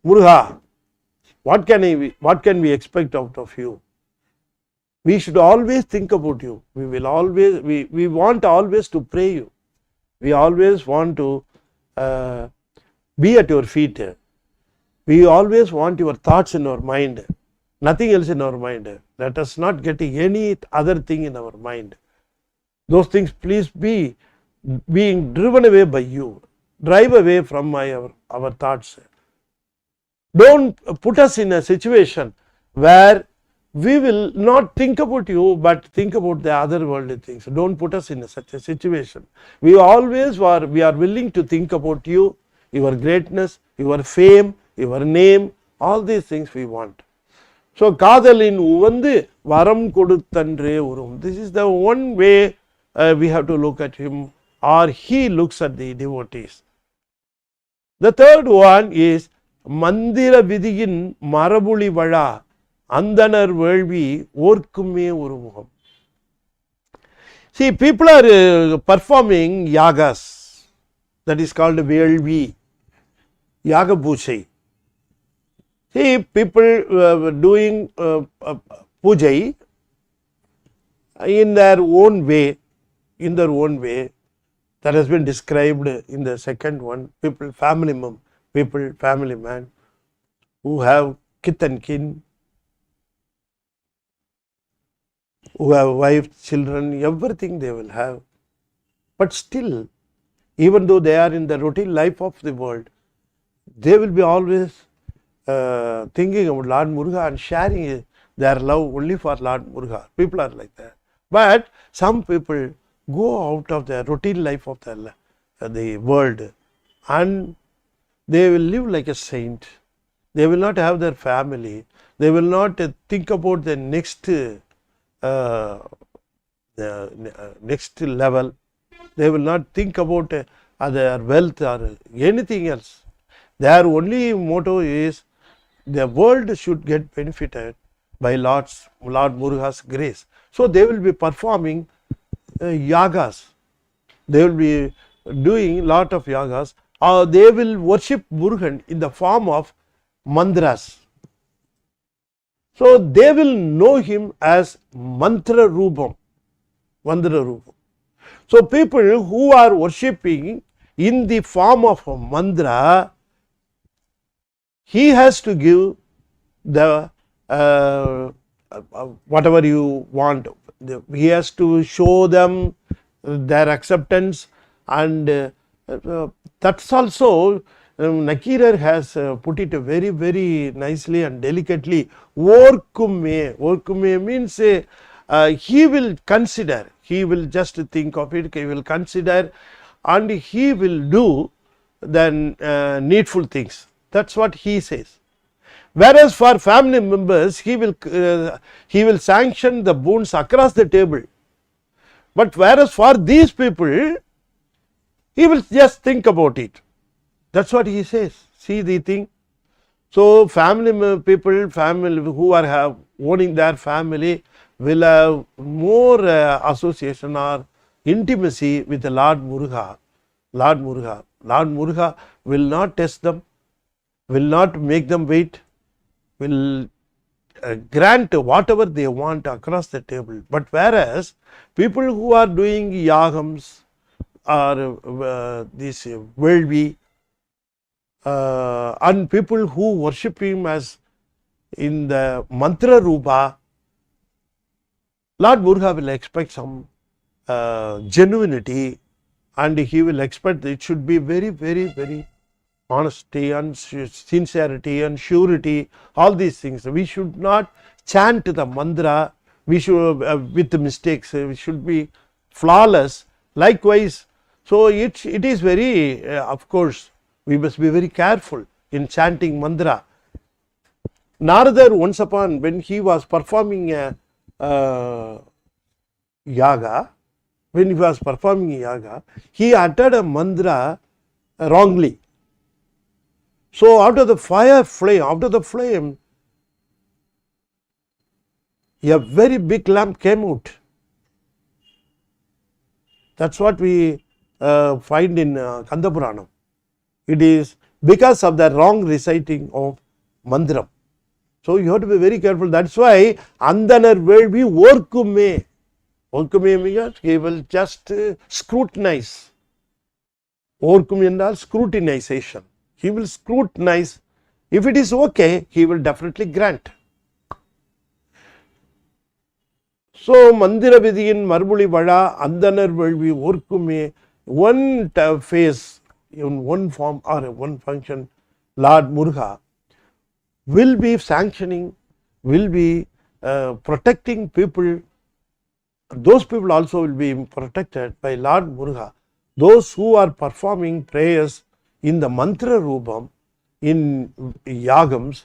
Muruga, what can we expect out of you? We should always think about you. We want always to pray you. We always want to be at your feet. We always want your thoughts in our mind. Nothing else in our mind. Let us not get any other thing in our mind. Those things please be being driven away by you. Drive away from our thoughts. Don't put us in a situation where we will not think about you but think about the other worldly things. Don't put us in such a situation. We are willing to think about you, your greatness, your fame, your name, all these things we want. So, காதலின் உவந்து வரம் கொடுத்தன்றே உரும். This is the one way we have to look at him, or he looks at the devotees. The third one is மந்திர விதியின் மரபுளி வழா அந்தனர் வேள்வி ஓர்க்குமே ஒரு முகம். See, people are performing yagas, that is called வேள்வி, yaga பூஜை. See, people doing pujai in their own way, that has been described in the second one. Family man who have kith and kin, who have wife, children, everything they will have. But still, even though they are in the routine life of the world, they will be always thinking about Lord Muruga and sharing their love only for Lord Muruga. People are like that. But some people go out of their routine life of the world and they will live like a saint. They will not have their family. They will not think about the next level. They will not think about their wealth or anything else. Their only motto is the world should get benefited by Lord Muruga's grace. So, they will be performing yagas. They will be doing lot of yagas, or they will worship Murugan in the form of mantras. So, they will know him as mantra rupam. So, people who are worshipping in the form of a mantra, he has to give the whatever you want. He has to show them their acceptance, and that's also Nakirar has put it very, very nicely and delicately. Orkume means he will consider, he will just think of it, he will consider, and he will do the needful things. That's what he says. Whereas for family members, he will sanction the boons across the table. But whereas for these people, he will just think about it. That's what he says. See the thing. So, family people who are owning their family will have more association or intimacy with the Lord Muruga. Lord Muruga will not test them, will not make them wait, will grant whatever they want across the table. But whereas people who are doing yagams or this Velvi, and people who worship him as in the mantra rupa, Lord Muruga will expect some genuinity, and he will expect that it should be very, very, very honesty and sincerity and surety, all these things. We should not chant the mantra, we should with mistakes, we should be flawless. Likewise, So it is very, of course, we must be very careful in chanting mantra. Narada, once upon, when he was performing a yaga, he uttered a mantra wrongly. So after the flame, a very big lamp came out. That's what we find in Kanda Puranam. It is because of the wrong reciting of mantram. So you have to be very careful. That's why Andanar Velvi Orkume. Orkume means he will just scrutinize. Orkume என்றால் scrutinization. He will scrutinize. If it is okay, he will definitely grant. So Mandira Vidhin Marbuli Vada Andanar Velvi Orkume, one phase in one form or one function, Lord Muruga will be sanctioning, will be protecting people. Those people also will be protected by Lord Muruga. Those who are performing prayers in the mantra rupam, in yagams,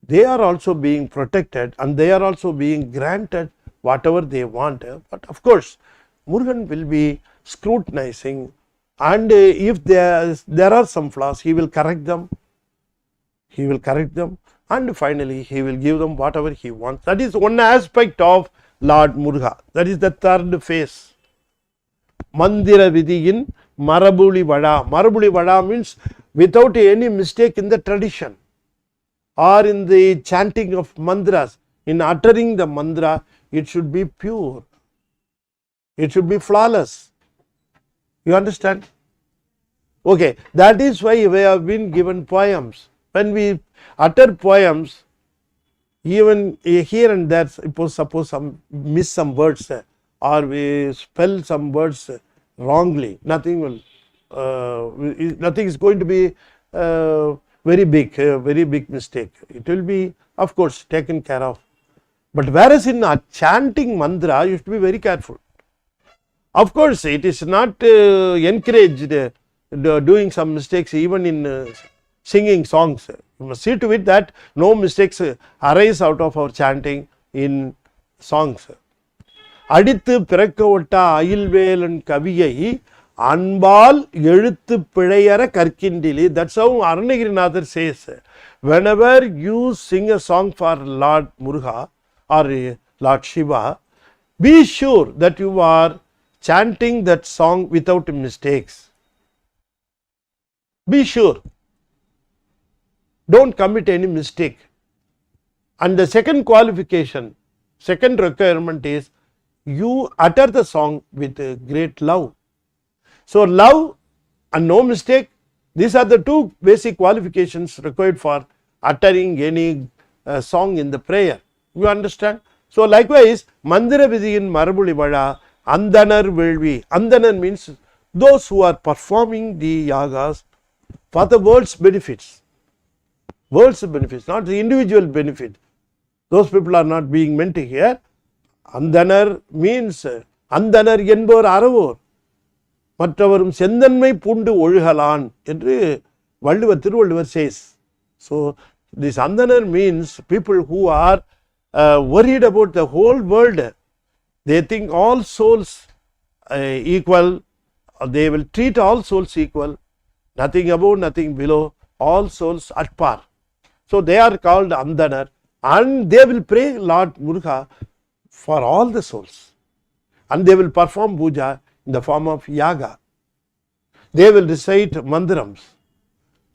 they are also being protected and they are also being granted whatever they want. But of course, Murugan will be scrutinizing, and if there are some flaws, he will correct them. And finally he will give them whatever he wants. That is one aspect of Lord Muruga. That is the third phase. Mandira Vidhin Marabuli Vada. Marabuli Vada means without any mistake in the tradition or in the chanting of mantras, in uttering the mantra, it should be pure. It should be flawless. You understand? Okay, that is why we have been given poems. When we utter poems, even here and there, suppose some miss some words or we spell some words wrongly, nothing is going to be very big mistake. It will be, of course, taken care of. But whereas in chanting mantra, you have to be very careful. Of course, it is not encouraged doing some mistakes even in singing songs. You must see to it that no mistakes arise out of our chanting in songs. Adithu பிறக்கவிட்ட அயில்வேலன் கவியை அன்பால் எழுத்து பிழையற கற்கின்றிலே. That's how Arunagirinatha says. Whenever you sing a song for Lord Muruga or Lord Siva, be sure that you are chanting that song without mistakes. Be sure. Don't commit any mistake. And the second qualification, second requirement is you utter the song with great love. So love and no mistake, these are the two basic qualifications required for uttering any song in the prayer. You understand? So likewise, Mandira Vidhin Marabuli Vada Andanar Velvi. Andanar means those who are performing the yagas for the world's benefits. World's benefits, not the individual benefit. Those people are not being meant here. Andanar means Andanar என்போர் அறவோர் மற்றவரும் செந்தன்மை பூண்டு ஒழுகலான் என்று Thiruvalluvar says. So this Andanar means people who are worried about the whole world. They think all souls equal. They will treat all souls equal. Nothing above, nothing below. All souls at par. So they are called Andanar, and they will pray Lord Muruga for all the souls, and they will perform puja in the form of yaga. They will recite mantrams.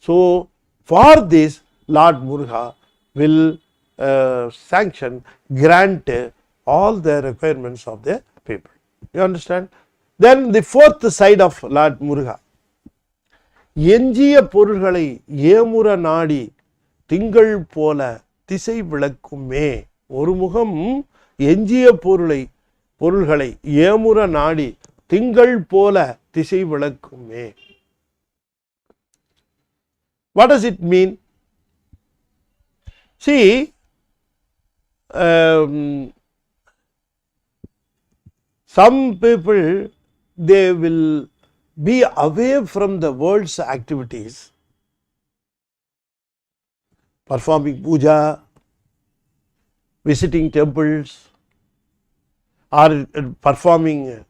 So for this, Lord Muruga will sanction, grant all the requirements of the people. You understand? Then the fourth side of Lord Muruga. எஞ்சிய பொருள்களை ஏமுற நாடி திங்கள் போல திசை விளக்குமே. ஒரு முகம் எஞ்சிய பொருள்களை ஏமுற நாடி திங்கள் போல திசை விளக்குமே. What does it mean? See, some people, they will be away from the world's activities, performing puja, visiting temples, or performing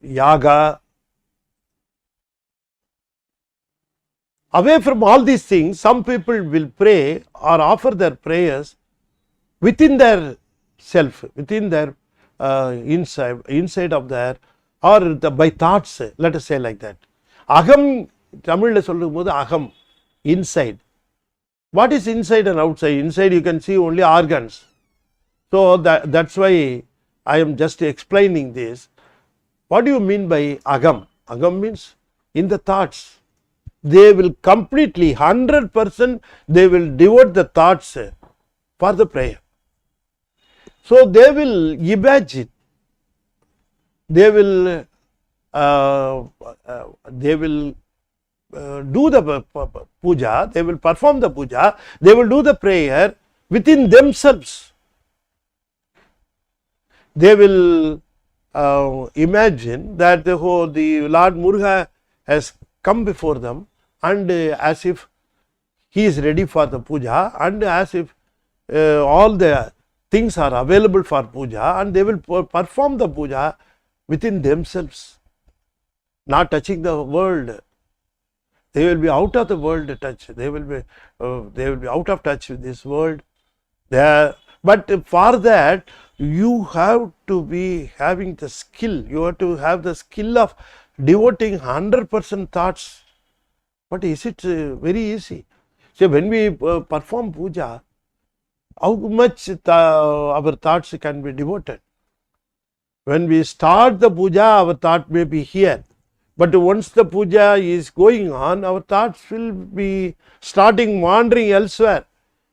yaga. Away from all these things, some people will pray or offer their prayers within their self, within their inside of their, or by thoughts, let us say like that. Aham, Tamil சொல்லும்போது aham, inside. What is inside and outside? Inside you can see only organs. So that's why I am just explaining this. What do you mean by agam? Agam means in the thoughts. They will completely, 100%, they will devote the thoughts for the prayer. So they will imagine, they will do the puja, they will perform the puja, they will do the prayer within themselves. They will imagine that the Lord Muruga has come before them, and as if he is ready for the puja, and as if all the things are available for puja, and they will perform the puja within themselves, not touching the world. They will be out of the world touch. They will be out of touch with this world. But for that, you have to be having the skill. You have to have the skill of devoting 100% thoughts. But is it very easy? So when we perform puja, how much our thoughts can be devoted? When we start the puja, our thought may be here. But once the puja is going on, our thoughts will be starting wandering elsewhere.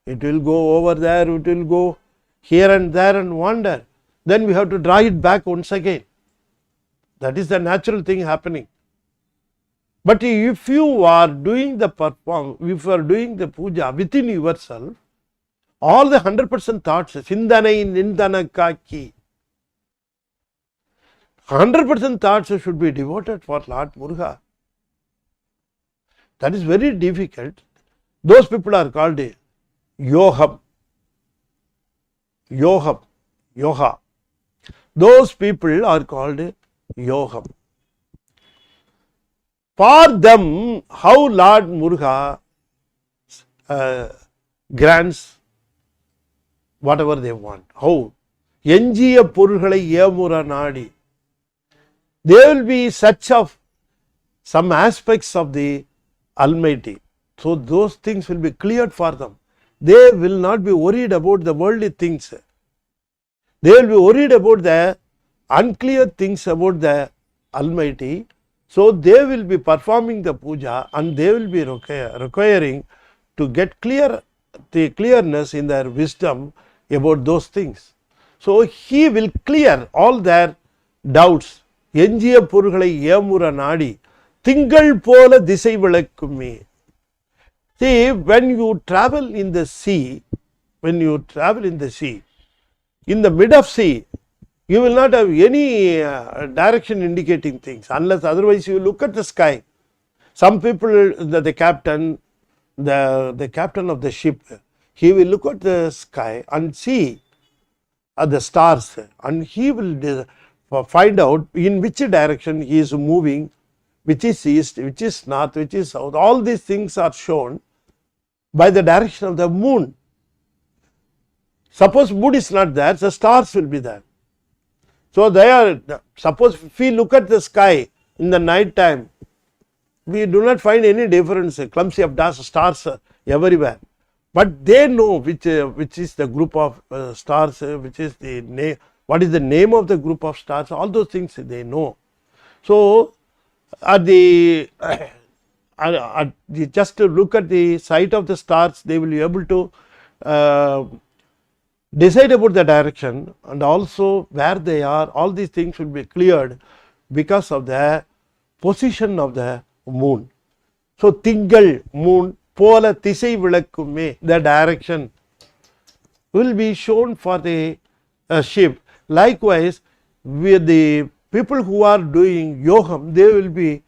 It will go over there, it will go here and there and wander. Then we have to draw it back once again. That is the natural thing happening. But if you are doing the puja within yourself, all the 100% thoughts, Sindanai Nindanakaki, 100% thoughts should be devoted for Lord Muruga. That is very difficult. Those people are called Yoham. Yoha. Those people are called Yoham. For them, how Lord Muruga grants whatever they want. How? Enjiya Purgalai Yemura Nadi. There will be such of some aspects of the Almighty. So those things will be cleared for them. They will not be worried about the worldly things. They will be worried about the unclear things about the Almighty. So they will be performing the puja, and they will be requiring to get the clearness in their wisdom about those things. So he will clear all their doubts. எஞ்சிய பொருள்களை ஏமுற நாடி திங்கள் போல திசை விளக்குமே. See, when you travel in the sea, in the mid of sea, you will not have any direction indicating things, unless otherwise you look at the sky. Some people, the captain of the ship, he will look at the sky and see the stars, and he will find out in which direction he is moving, which is east, which is north, which is south. All these things are shown by the direction of the moon. Suppose moon is not there, the stars will be there. So suppose if we look at the sky in the night time, we do not find any difference, clumsy of stars everywhere. But they know which is the group of stars, which is the name. What is the name of the group of stars? All those things they know. So, just to look at the sight of the stars, they will be able to decide about the direction, and also where they are. All these things will be cleared because of the position of the moon. So, Tingal, moon, Pola Tisai Vilakkume, the direction will be shown for the ship. Likewise, with the people who are doing yogam, they will be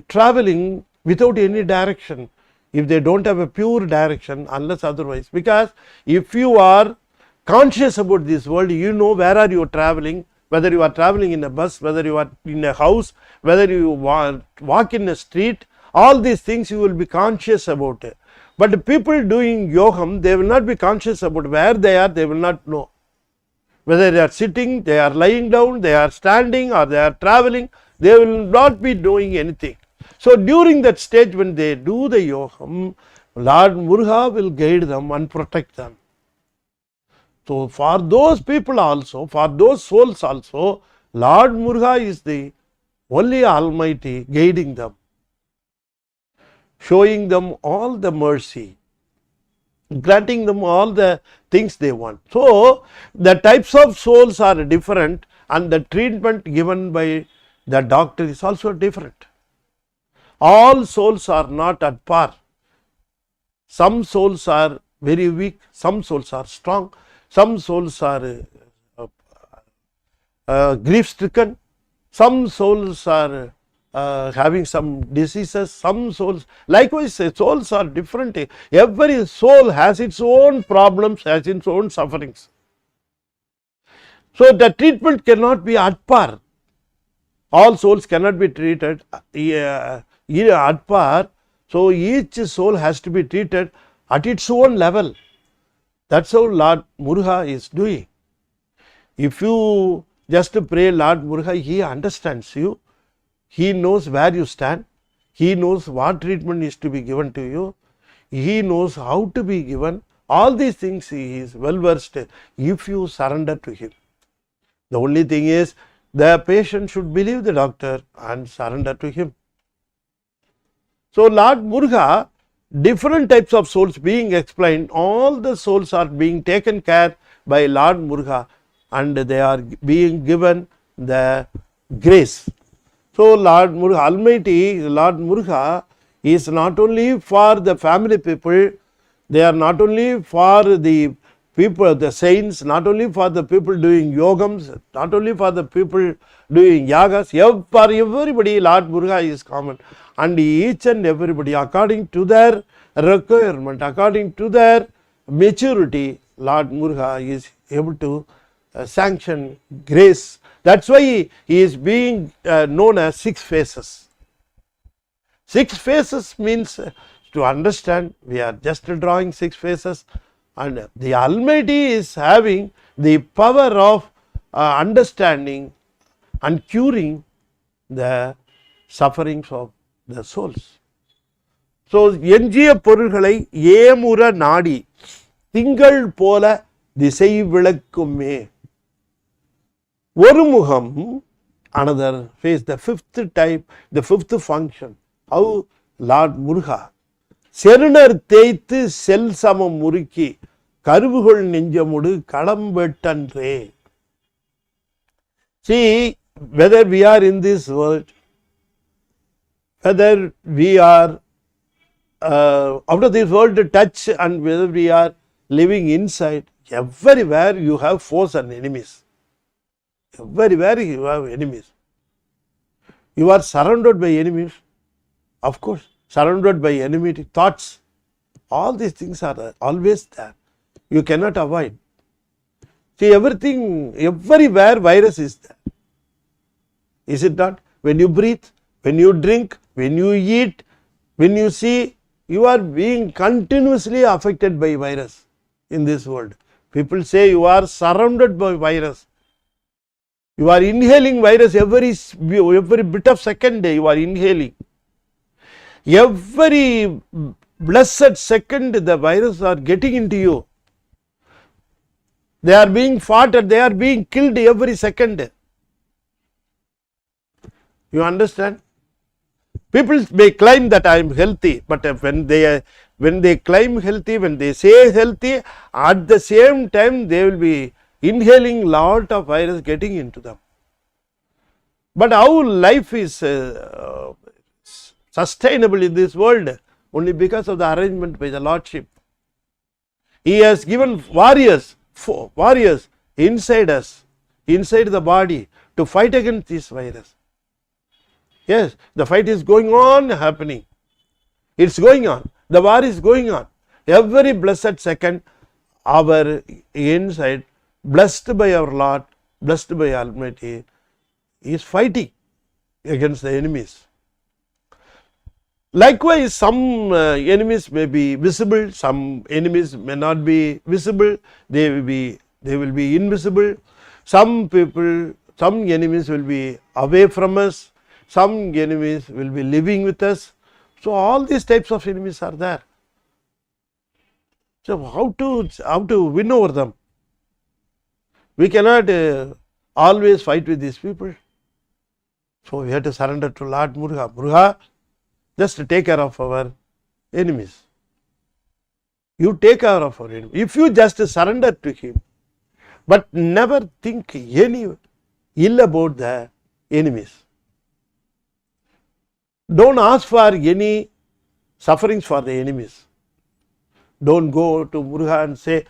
traveling without any direction, if they don't have a pure direction, unless otherwise. Because if you are conscious about this world, you know where are you traveling, whether you are traveling in a bus, whether you are in a house, whether you walk in a street, all these things you will be conscious about it. But the people doing yogam, they will not be conscious about where they are, they will not know. Whether they are sitting, they are lying down, they are standing, or they are traveling, they will not be doing anything. So during that stage when they do the yogam, Lord Muruga will guide them and protect them. So for those people also, for those souls also, Lord Muruga is the only Almighty guiding them, showing them all the mercy, granting them all the things they want. So the types of souls are different, and the treatment given by the doctor is also different. All souls are not at par. Some souls are very weak, some souls are strong, some souls are grief stricken, some souls are having some diseases, some souls, likewise souls are different. Every soul has its own problems, has its own sufferings. So the treatment cannot be at par. All souls cannot be treated at par. So each soul has to be treated at its own level. That's how Lord Muruga is doing. If you just pray Lord Muruga, he understands you. He knows where you stand. He knows what treatment is to be given to you. He knows how to be given. All these things he is well versed if you surrender to him. The only thing is, the patient should believe the doctor and surrender to him. So Lord Muruga, different types of souls being explained, all the souls are being taken care by Lord Muruga, and they are being given the grace. So Lord Muruga, Almighty Lord Muruga is not only for the family people, they are not only for the people, the saints, not only for the people doing yogams, not only for the people doing yagas, for everybody Lord Muruga is common, and each and everybody according to their requirement, according to their maturity, Lord Muruga is able to sanction grace. That's why he is being known as 6 phases. 6 phases means, to understand, we are just drawing 6 phases, and the Almighty is having the power of understanding and curing the sufferings of the souls. So எஞ்சிய பொருள்களை ஏமுற நாடி திங்கள் போல திசை விளக்குமே. ஒரு முகம், another face, the 5th type, the 5th function, how Lord Muruga செருணர் தேய்த்து செல் சமம் முறுக்கி கருவுகொள் நெஞ்சமுடு களம்பெட்டன்றே. See, whether we are in this world, whether we are out of this world touch, and whether we are living inside, everywhere you have foes and enemies. Everywhere you have enemies. You are surrounded by enemies, of course, surrounded by enemy thoughts. All these things are always there. You cannot avoid. See, everything, everywhere virus is there. Is it not? When you breathe, when you drink, when you eat, when you see, you are being continuously affected by virus in this world. People say you are surrounded by virus. You are inhaling virus every bit of second you are inhaling. Every blessed second the virus are getting into you. They are being fought and they are being killed every second. You understand? People may claim that I am healthy, but when they claim healthy, when they say healthy, at the same time they will be inhaling lot of virus getting into them. But how life is sustainable in this world? Only because of the arrangement by the Lordship. He has given warriors inside us. inside the body to fight against this virus. Yes, the fight is going on, happening. It's going on. The war is going on. Every blessed second, our inside, blessed by our Lord, blessed by Almighty, is fighting against the enemies. Likewise, some enemies may be visible, some enemies may not be visible, they will be invisible. Some people, some enemies will be away from us, some enemies will be living with us. So all these types of enemies are there. So how to win over them? We cannot always fight with these people. So we have to surrender to Lord Muruga. Muruga, just take care of our enemies. You take care of our enemies. If you just surrender to him, but never think any ill about the enemies. Don't ask for any sufferings for the enemies. Don't go to Muruga and say,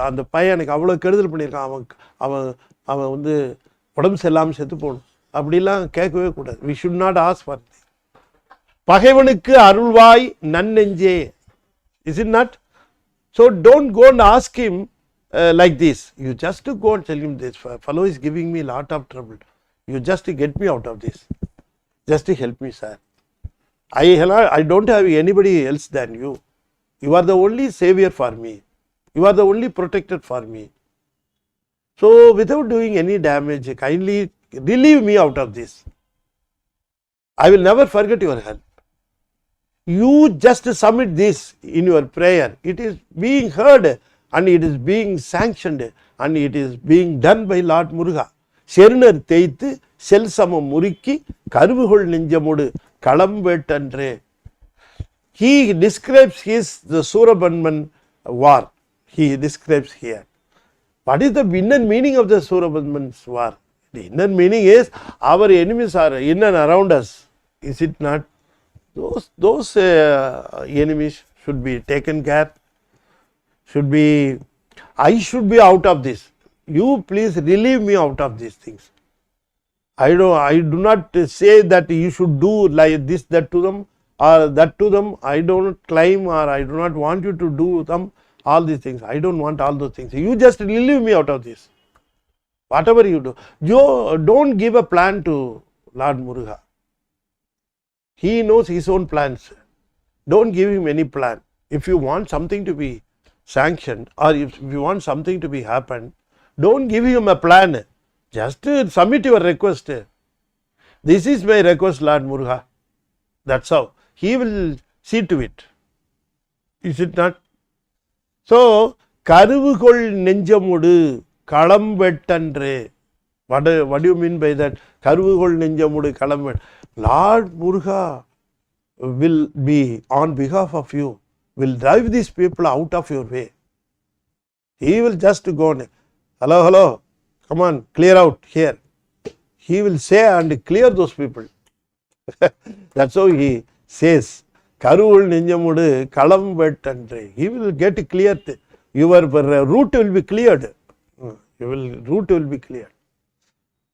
அந்த பையன் எனக்கு அவ்வளோ கெடுதல் பண்ணியிருக்கான், அவன் வந்து உடம்பு சரியில்லாமல் செத்து போகணும், அப்படிலாம் கேட்கவே கூடாது. We should not ask for this. பகைவனுக்கு அருள்வாய் நன்னெஞ்சே. Is it not? So don't go and ask him like this. You just go and tell him, this fellow is giving me a lot of trouble. You just get me out of this. Just help me, sir. I don't have anybody else than you. You are the only savior for me. You are the only protector for me. So without doing any damage, kindly relieve me out of this. I will never forget your help. You just submit this in your prayer. It is being heard and it is being sanctioned and it is being done by Lord Muruga. Sherunar Teitu Selsamam Muriki Karvuhol Ninjamudu Kalambetandre. He describes the Surabanman war. He describes here. What is the inner meaning of the Surabanman's war? The inner meaning is our enemies are in and around us. Is it not? Those enemies should be taken care. I should be out of this. You please relieve me out of these things. I do not say that you should do like this, that to them, or that to them. I don't claim or I do not want you to do them. All these things. I don't want all those things. You just relieve me out of this. Whatever you do. You don't give a plan to Lord Muruga. He knows his own plans. Don't give him any plan. If you want something to be sanctioned or if you want something to be happen, don't give him a plan. Just submit your request. This is my request, Lord Muruga. That's how. He will see to it. Is it not? So, Karuvukol Ninjamudu Kalambetandre. What do you mean by that? Karuvukol Ninjamudu Kalambet. Lord Muruga will be on behalf of you, will drive these people out of your way. He will just go on. Hello, come on, clear out here. He will say and clear those people. That's how he says. Karuvul Ninjamudu Kalambetandre. He will get cleared. Your route will be cleared. Route will be cleared.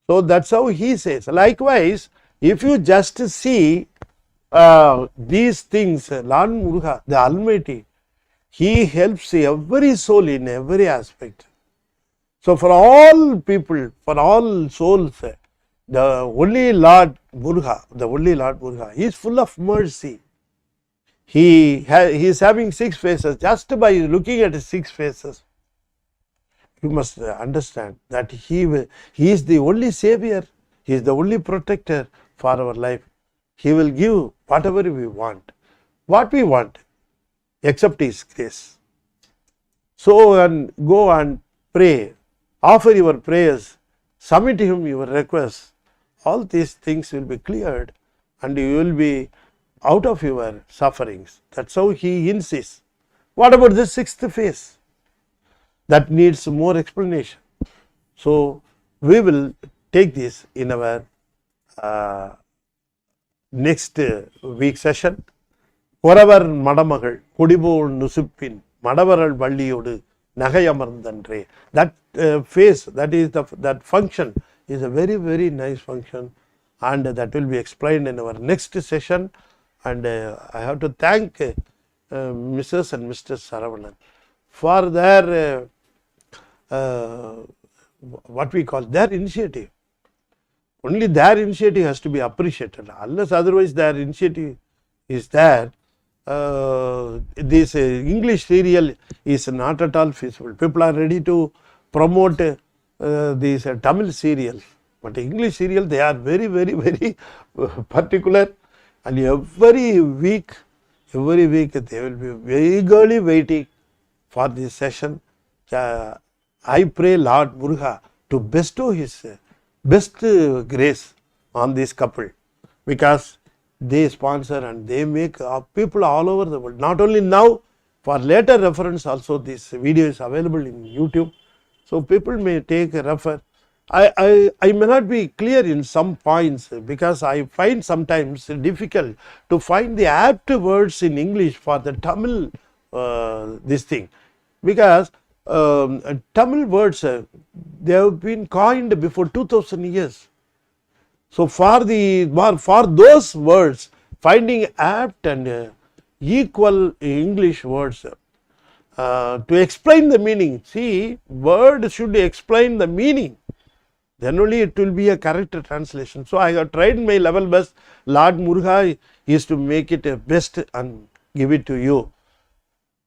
So that's how he says. Likewise, if you just see these things, Lord Muruga, the Almighty, he helps every soul in every aspect. So for all people, for all souls, the only Lord Muruga, he is full of mercy. He is having 6 faces. Just by looking at his 6 faces, you must understand that he is the only savior. He is the only protector for our life. He will give whatever we want. What we want, except his grace. So and go and pray. Offer your prayers. Submit to him your requests. All these things will be cleared and you will be out of your sufferings. That's how he insists. What about the 6th phase? That needs more explanation. So we will take this in our next week session. Koravar Madamagal, Kudibol Nusupin, Madavaral Valliyodu, Nagayamarandandre. That phase, that is that function is a very, very nice function, and that will be explained in our next session. And I have to thank Mrs. and Mr. Saravanan for their what we call their initiative. Only their initiative has to be appreciated. Unless otherwise their initiative is there, this English serial is not at all feasible. People are ready to promote these Tamil serials, but English serial, they are very, very, very particular, and every week they will be eagerly waiting for this session. I pray Lord Muruga to bestow his best grace on this couple, because they sponsor and they make people all over the world. Not only now, for later reference also this video is available in YouTube. So people may take a refer. I may not be clear in some points, because I find sometimes difficult to find the apt words in English for the Tamil this thing, because Tamil words they have been coined before 2000 years. So for those words, finding apt and equal English words to explain the meaning. See, word should explain the meaning, then only it will be a correct translation. So I have tried my level best. Lord Muruga is to make it a best and give it to you.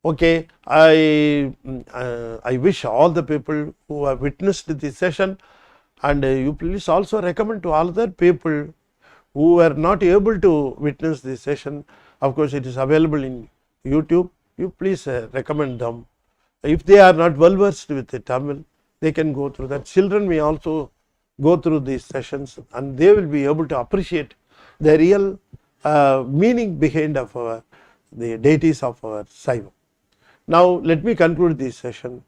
Okay, I wish all the people who have witnessed this session, and you please also recommend to all other people who were not able to witness this session. Of course, it is available in YouTube. You please recommend them. If they are not well versed with the Tamil, they can go through that. Children may also go through these sessions, and they will be able to appreciate the real meaning behind of the deities of our Saivam. Now, let me conclude this session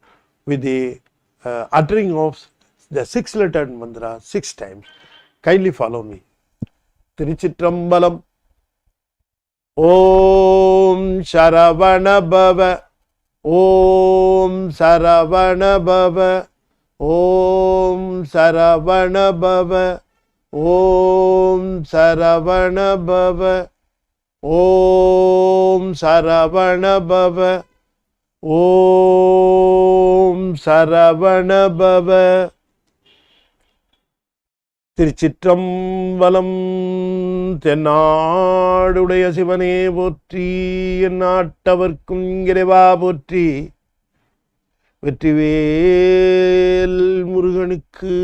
with the uttering of the 6-lettered mantra 6 times. Kindly follow me. Trichitrambalam. Om Saravana Bhava. Om Saravana Bhava. Om Saravana Bhava. Om Saravana Bhava. Om Saravana Bhava. Om Saravana Bhava. திருச்சிற்றம்பலம். தென்னாடுடைய சிவனே போற்றி, எந்நாட்டவர்க்கும் இறைவா போற்றி. வெற்றிவேல் முருகனுக்கு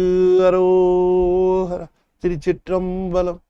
அரோகரா. திருச்சிற்றம்பலம்.